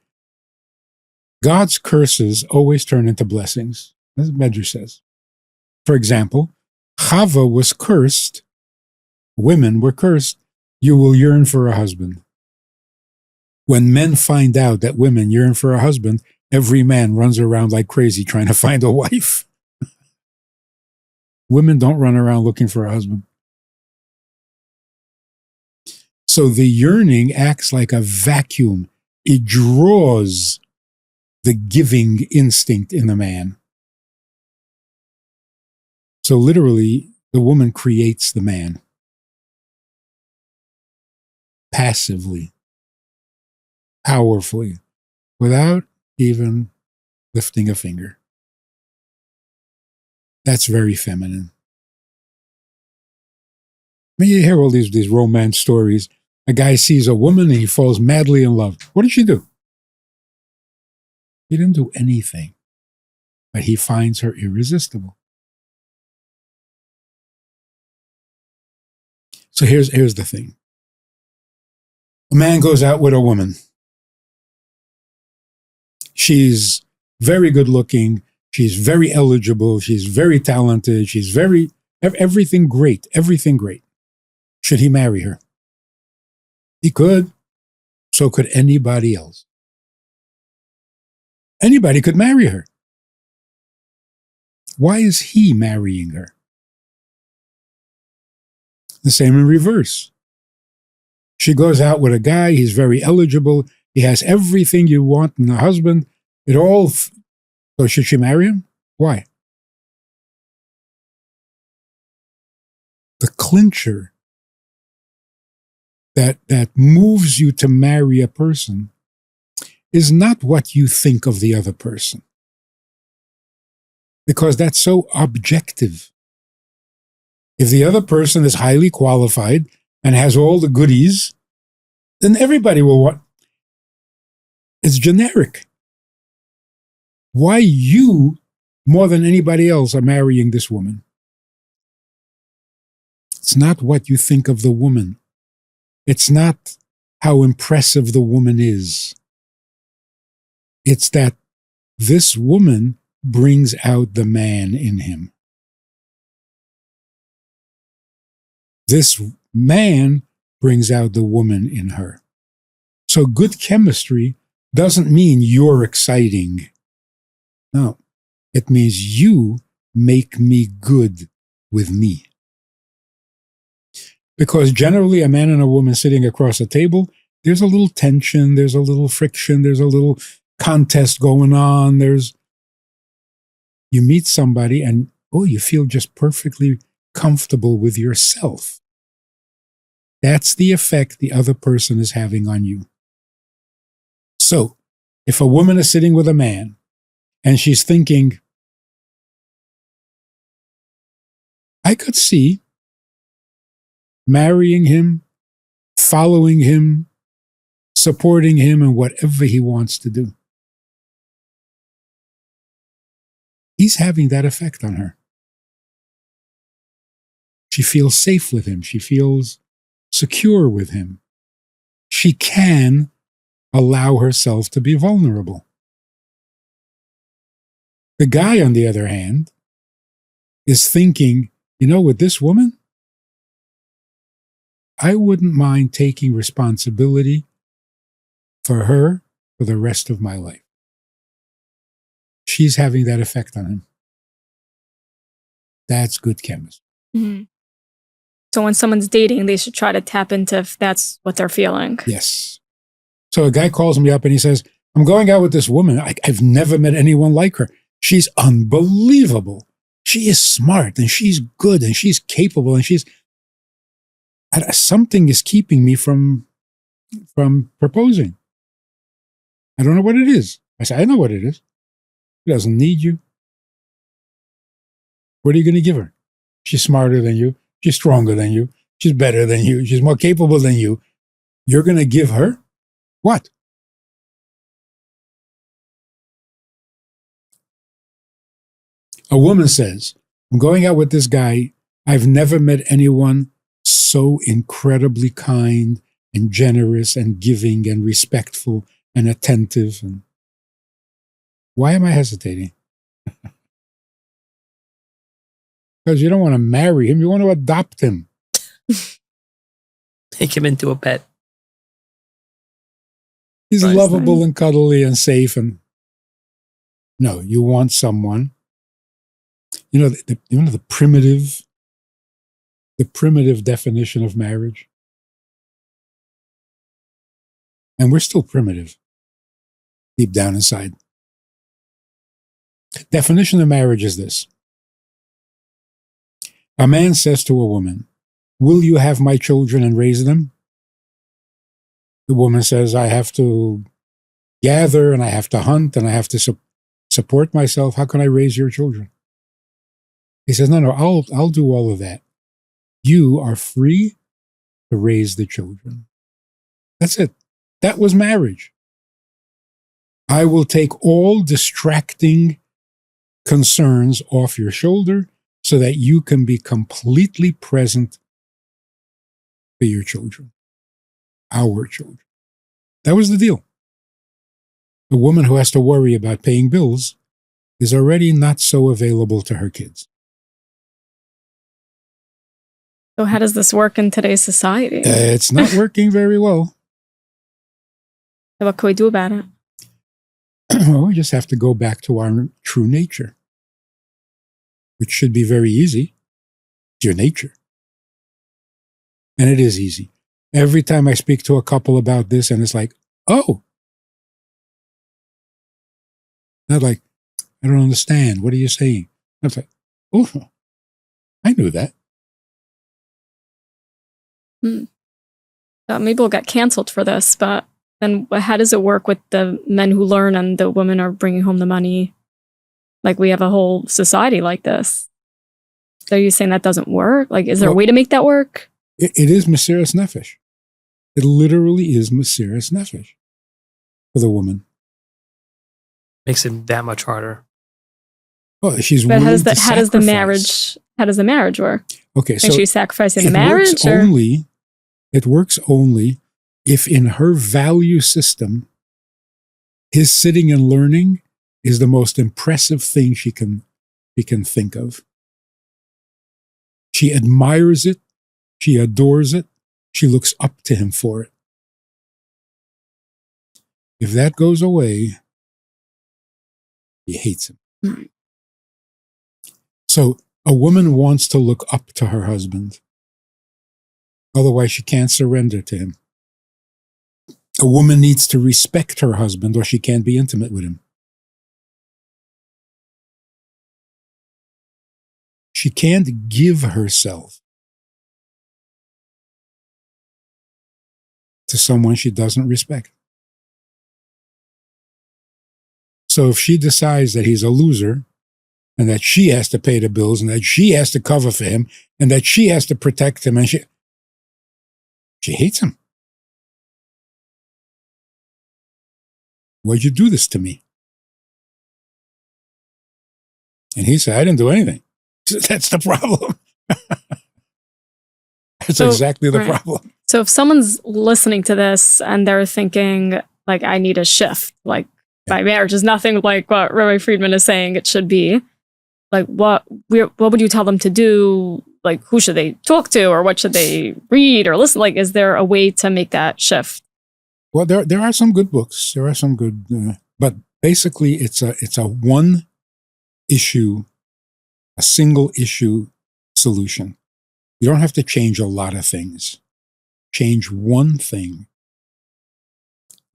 [SPEAKER 1] God's curses always turn into blessings. That's what Medrash says. For example, Chava was cursed. Women were cursed. You will yearn for a husband. When men find out that women yearn for a husband, every man runs around like crazy trying to find a wife. Women don't run around looking for a husband. So the yearning acts like a vacuum. It draws the giving instinct in the man. So literally, the woman creates the man. Passively. Powerfully. Without even lifting a finger. That's very feminine. I mean, you hear all these romance stories. A guy sees a woman and he falls madly in love. What did she do? He didn't do anything. But he finds her irresistible. So here's the thing. A man goes out with a woman. She's very good looking. She's very eligible. She's very talented. She's everything great. Everything great. Should he marry her? He could. So could anybody else. Anybody could marry her. Why is he marrying her? The same in reverse. She goes out with a guy. He's very eligible. He has everything you want in a husband. So should she marry him? Why? The clincher that moves you to marry a person is not what you think of the other person. Because that's so objective. If the other person is highly qualified and has all the goodies, then everybody will want. It's generic. Why you, more than anybody else, are marrying this woman? It's not what you think of the woman. It's not how impressive the woman is. It's that this woman brings out the man in him. This man brings out the woman in her. So good chemistry doesn't mean you're exciting. No, it means you make me good with me. Because generally a man and a woman sitting across a table, there's a little tension, there's a little friction, there's a little contest going on. You meet somebody and, you feel just perfectly comfortable with yourself. That's the effect the other person is having on you. So, if a woman is sitting with a man and she's thinking, I could see marrying him, following him, supporting him in whatever he wants to do. He's having that effect on her. She feels safe with him. She feels secure with him. She can allow herself to be vulnerable. The guy, on the other hand, is thinking, with this woman, I wouldn't mind taking responsibility for her for the rest of my life. She's having that effect on him. That's good chemistry.
[SPEAKER 3] Mm-hmm. So when someone's dating, they should try to tap into if that's what they're feeling.
[SPEAKER 1] Yes. So a guy calls me up and he says, I'm going out with this woman. I've never met anyone like her. She's unbelievable. She is smart and she's good and she's capable and something is keeping me from proposing. I don't know what it is. I say, I know what it is. She doesn't need you. What are you going to give her? She's smarter than you. She's stronger than you. She's better than you. She's more capable than you. You're going to give her what? A woman says, I'm going out with this guy. I've never met anyone so incredibly kind and generous and giving and respectful and attentive. And why am I hesitating? Because you don't want to marry him. You want to adopt him.
[SPEAKER 2] Make him into a pet.
[SPEAKER 1] He's
[SPEAKER 3] Nice,
[SPEAKER 1] lovable
[SPEAKER 3] nice.
[SPEAKER 1] and cuddly and safe. And no, you want someone. You know, the primitive definition of marriage. And we're still primitive, deep down inside. Definition of marriage is this. A man says to a woman, "Will you have my children and raise them?" The woman says, "I have to gather and I have to hunt and I have to support myself. How can I raise your children?" He says, "No, I'll do all of that. You are free to raise the children." That's it. That was marriage. I will take all distracting concerns off your shoulder so that you can be completely present for your children, our children. That was the deal. A woman who has to worry about paying bills is already not so available to her kids.
[SPEAKER 3] So how does this work in today's society?
[SPEAKER 1] It's not working very well.
[SPEAKER 3] What can we do about it?
[SPEAKER 1] Well, we just have to go back to our true nature, which should be very easy. It's your nature. And it is easy. Every time I speak to a couple about this, and it's like, oh. Not like, I don't understand. What are you saying? I was like, oh, I knew that.
[SPEAKER 3] Maybe we'll get canceled for this, but then how does it work with the men who learn and the women are bringing home the money? Like, we have a whole society like this. So are you saying that doesn't work? Like, is there a way to make that work?
[SPEAKER 1] It is Mesiras Nefesh. It literally is Mesiras Nefesh for the woman.
[SPEAKER 2] Makes it that much harder.
[SPEAKER 1] Oh, she's
[SPEAKER 3] But
[SPEAKER 1] willing
[SPEAKER 3] how does
[SPEAKER 1] to
[SPEAKER 3] how does the
[SPEAKER 1] sacrifice.
[SPEAKER 3] marriage work?
[SPEAKER 1] Okay, so
[SPEAKER 3] Is she sacrificing the
[SPEAKER 1] it
[SPEAKER 3] marriage?
[SPEAKER 1] works
[SPEAKER 3] Or?
[SPEAKER 1] it works only if in her value system, his sitting and learning is the most impressive thing she can think of. She admires it. She adores it. She looks up to him for it. If that goes away, he hates him.
[SPEAKER 3] Mm.
[SPEAKER 1] So a woman wants to look up to her husband. Otherwise, she can't surrender to him. A woman needs to respect her husband or she can't be intimate with him. She can't give herself to someone she doesn't respect. So if she decides that he's a loser and that she has to pay the bills and that she has to cover for him and that she has to protect him and she hates him. Why'd you do this to me? And he said, I didn't do anything. That's the problem. That's exactly the problem.
[SPEAKER 3] So if someone's listening to this and they're thinking, like, I need a shift, like, my marriage is nothing like what Rabbi Friedman is saying it should be, like, what would you tell them to do? Like, who should they talk to, or what should they read or listen? Like, is there a way to make that shift?
[SPEAKER 1] Well, there are some good books. There are some good, but basically it's a one issue, a single issue solution. You don't have to change a lot of things. Change one thing.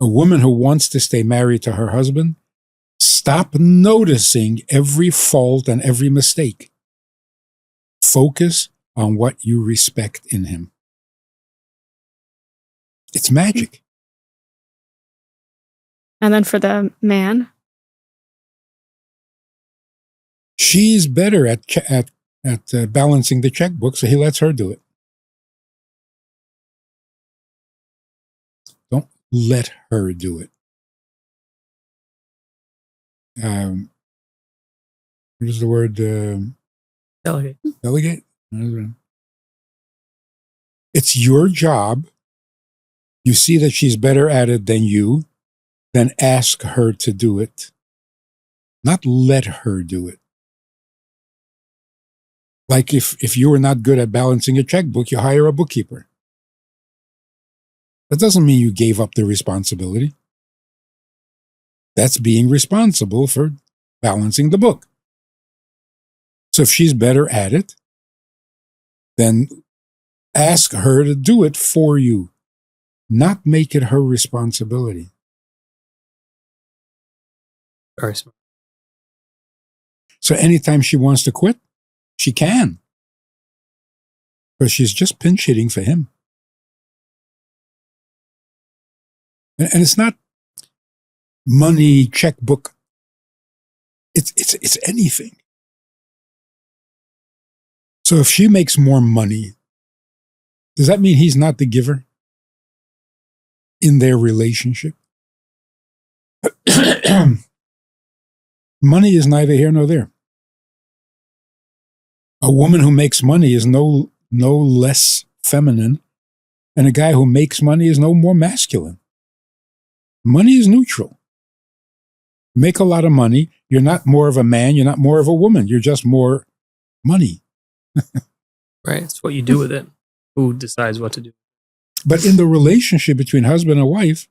[SPEAKER 1] A woman who wants to stay married to her husband, stop noticing every fault and every mistake. Focus on what you respect in him. It's magic.
[SPEAKER 3] And then for the man,
[SPEAKER 1] she's better at balancing the checkbook, so he lets her do it. Don't let her do it. What is the word?
[SPEAKER 2] Delegate.
[SPEAKER 1] Delegate? It's your job You see that she's better at it than you, then ask her to do it. Not let her do it. Like if you were not good at balancing a checkbook, you hire a bookkeeper. That doesn't mean you gave up the responsibility. That's being responsible for balancing the book. So if she's better at it, then ask her to do it for you, not make it her responsibility.
[SPEAKER 2] Very smart.
[SPEAKER 1] So anytime she wants to quit, she can. Because she's just pinch hitting for him. And it's not money, checkbook. It's anything. So if she makes more money, does that mean he's not the giver in their relationship? Money is neither here nor there. A woman who makes money is no less feminine, and a guy who makes money is no more masculine. Money is neutral. Make a lot of money, you're not more of a man, you're not more of a woman, you're just more money.
[SPEAKER 2] Right. It's what you do with it. Who decides what to do?
[SPEAKER 1] But in the relationship between husband and wife,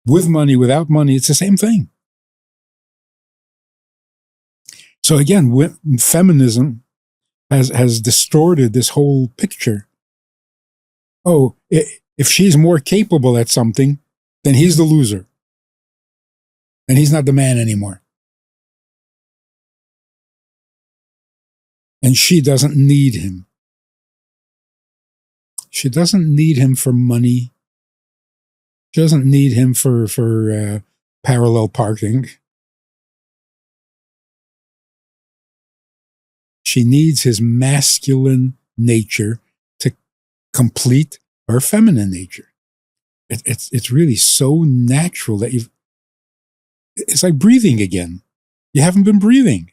[SPEAKER 1] with money, without money, it's the same thing. So again, feminism has distorted this whole picture. Oh, if she's more capable at something, then he's the loser. And he's not the man anymore. And she doesn't need him. She doesn't need him for money. She doesn't need him for parallel parking. She needs his masculine nature to complete her feminine nature. It's really so natural that it's like breathing again. You haven't been breathing.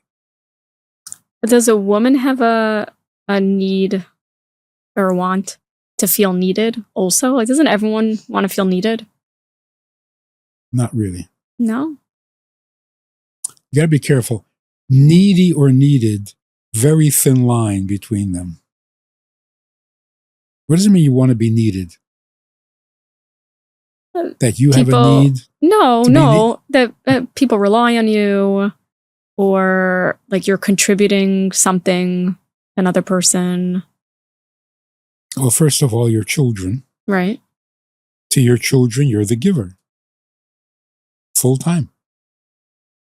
[SPEAKER 3] But does a woman have a need or want to feel needed also? Like, doesn't everyone want to feel needed?
[SPEAKER 1] Not really.
[SPEAKER 3] No?
[SPEAKER 1] You got to be careful. Needy or needed, very thin line between them. What does it mean you want to be needed? That you have a need?
[SPEAKER 3] No. That people rely on you, or like you're contributing something to another person.
[SPEAKER 1] Well, first of all, your children.
[SPEAKER 3] Right.
[SPEAKER 1] To your children, you're the giver. Full time.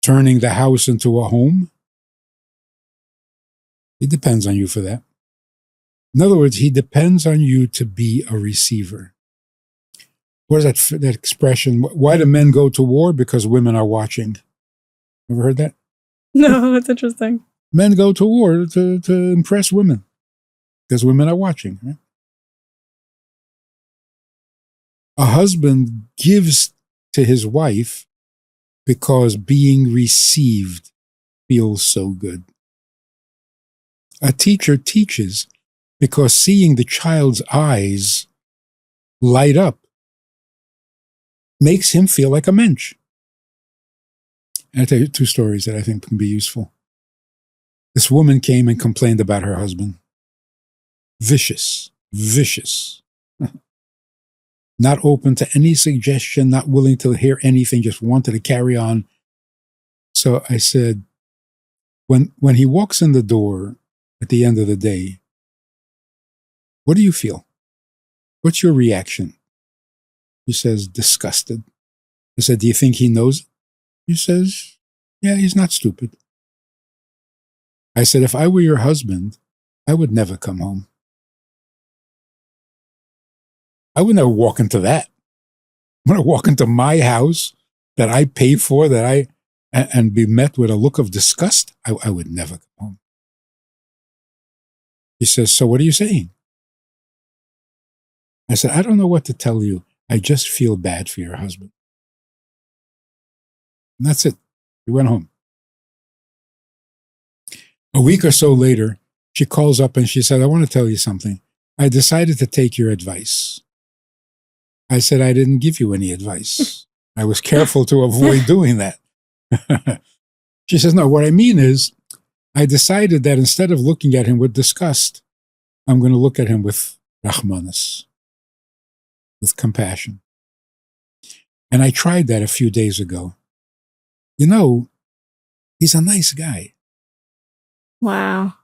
[SPEAKER 1] Turning the house into a home. He depends on you for that. In other words, he depends on you to be a receiver. What is that expression? Why do men go to war? Because women are watching. Ever heard that?
[SPEAKER 3] No, that's interesting.
[SPEAKER 1] Men go to war to impress women because women are watching. Right? A husband gives to his wife because being received feels so good. A teacher teaches because seeing the child's eyes light up makes him feel like a mensch. And I'll tell you two stories that I think can be useful. This woman came and complained about her husband. Vicious. Not open to any suggestion, not willing to hear anything, just wanted to carry on. So I said, when he walks in the door at the end of the day, what do you feel? What's your reaction? He says, disgusted. I said, do you think he knows? He says, yeah, he's not stupid. I said, if I were your husband, I would never come home. I would never walk into that. I'm going to walk into my house that I paid for, and be met with a look of disgust. I would never come home. He says, so what are you saying? I said, I don't know what to tell you. I just feel bad for your husband. And that's it. We went home. A week or so later, she calls up and she said, I want to tell you something. I decided to take your advice. I said, I didn't give you any advice. I was careful to avoid doing that. She says, no, what I mean is, I decided that instead of looking at him with disgust, I'm going to look at him with Rahmanis, with compassion. And I tried that a few days ago. You know, he's a nice guy.
[SPEAKER 3] Wow.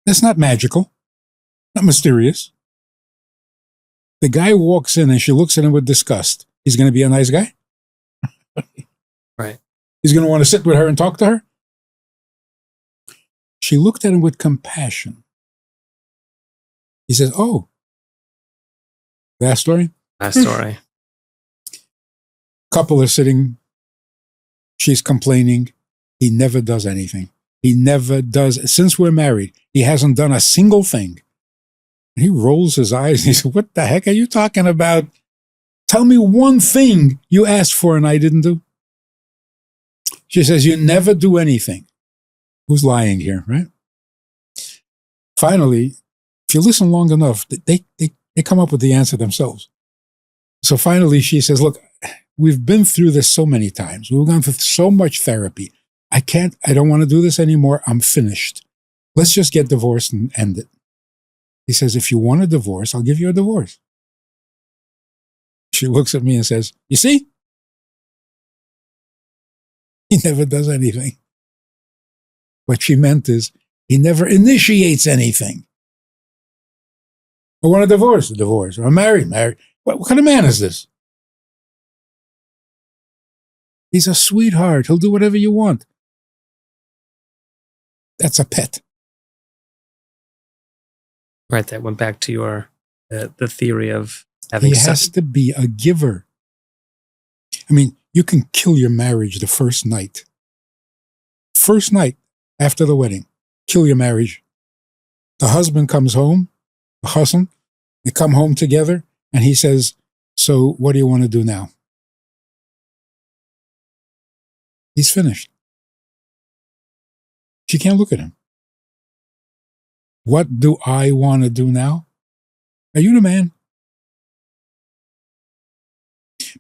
[SPEAKER 1] That's not magical, not mysterious. The guy walks in and she looks at him with disgust. He's going to be a nice guy?
[SPEAKER 2] Right.
[SPEAKER 1] He's going to want to sit with her and talk to her? She looked at him with compassion. He says, oh, last story?
[SPEAKER 2] Last story.
[SPEAKER 1] Couple are sitting. She's complaining. He never does anything. He never does. Since we're married, he hasn't done a single thing. He rolls his eyes. He says, what the heck are you talking about? Tell me one thing you asked for and I didn't do. She says, you never do anything. Who's lying here, right? Finally, if you listen long enough, they come up with the answer themselves. So finally, she says, look, we've been through this so many times. We've gone through so much therapy. I don't want to do this anymore. I'm finished. Let's just get divorced and end it. He says, if you want a divorce, I'll give you a divorce. She looks at me and says, you see? He never does anything. What she meant is, he never initiates anything. I want a divorce, a divorce. Or I'm married. What kind of man is this? He's a sweetheart. He'll do whatever you want. That's a pet.
[SPEAKER 2] Right. That went back to your the theory of having
[SPEAKER 1] He has to be a giver. I mean, you can kill your marriage the first night. First night after the wedding, kill your marriage. The husband comes home, the husband, they come home together, and he says, so what do you want to do now? He's finished. She can't look at him. What do I want to do now? Are you the man?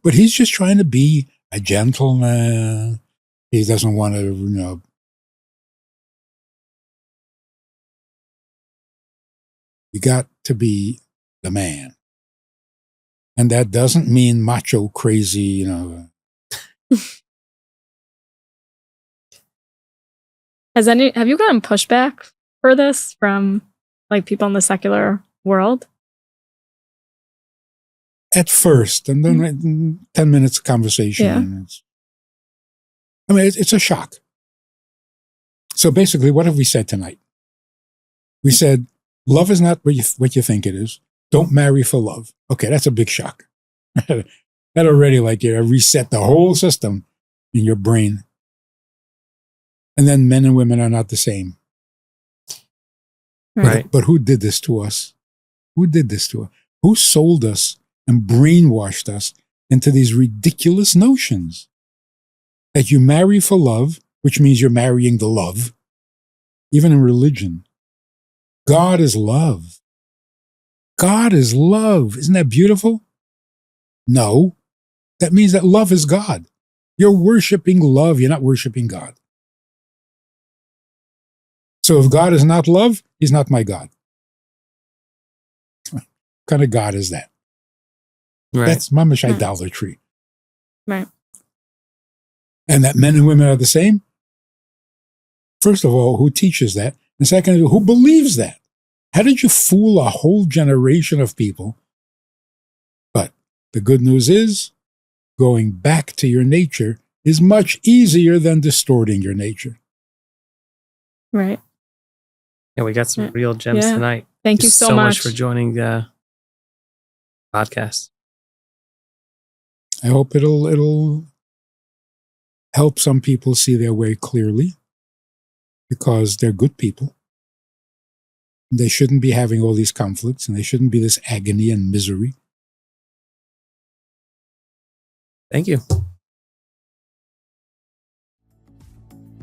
[SPEAKER 1] But he's just trying to be a gentleman. He doesn't want to, you got to be the man. And that doesn't mean macho crazy,
[SPEAKER 3] Have you gotten pushback for this from like people in the secular world?
[SPEAKER 1] At first, and then 10 minutes of conversation.
[SPEAKER 3] Yeah.
[SPEAKER 1] And it's a shock. So basically, what have we said tonight? We said, love is not what you think it is. Don't marry for love. Okay, that's a big shock. That already reset the whole system in your brain. And then men and women are not the same.
[SPEAKER 2] Right.
[SPEAKER 1] But who did this to us? Who did this to us? Who sold us and brainwashed us into these ridiculous notions that you marry for love, which means you're marrying the love, even in religion. God is love. God is love. Isn't that beautiful? No. That means that love is God. You're worshiping love. You're not worshiping God. So if God is not love, he's not my God. What kind of God is that?
[SPEAKER 2] Right.
[SPEAKER 1] That's mamish idolatry.
[SPEAKER 3] Right.
[SPEAKER 1] And that men and women are the same? First of all, who teaches that? And second, who believes that? How did you fool a whole generation of people? But the good news is, going back to your nature is much easier than distorting your nature.
[SPEAKER 3] Right.
[SPEAKER 2] Yeah, we got some real gems tonight.
[SPEAKER 3] Thank you so much
[SPEAKER 2] for joining the podcast.
[SPEAKER 1] I hope it'll help some people see their way clearly, because they're good people. They shouldn't be having all these conflicts, and they shouldn't be this agony and misery.
[SPEAKER 2] Thank you.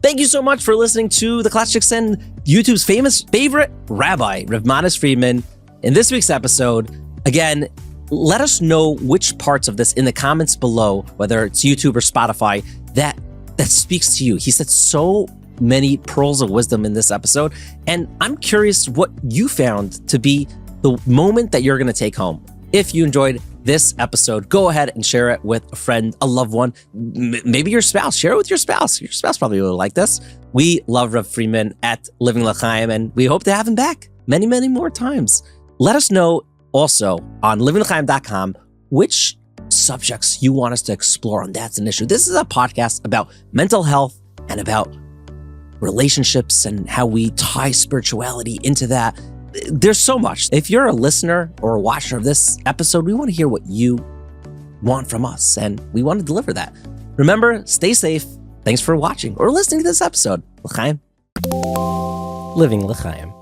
[SPEAKER 4] Thank you so much for listening to The Classics and YouTube's favorite rabbi, Rabbi Manis Friedman. in this week's episode. Again, let us know which parts of this in the comments below, whether it's YouTube or Spotify, that speaks to you. He said so many pearls of wisdom in this episode, and I'm curious what you found to be the moment that you're going to take home. If you enjoyed this episode, go ahead and share it with a friend, a loved one, maybe your spouse. Share it with your spouse. Your spouse probably will like this. We love Rabbi Friedman at Living Lchaim, and we hope to have him back many, many more times. Let us know also on livinglchaim.com which subjects you want us to explore on That's an Issue. This is a podcast about mental health and about relationships and how we tie spirituality into that. There's so much. If you're a listener or a watcher of this episode, we want to hear what you want from us, and we want to deliver that. Remember, stay safe. Thanks for watching or listening to this episode. Lchaim. Living Lchaim.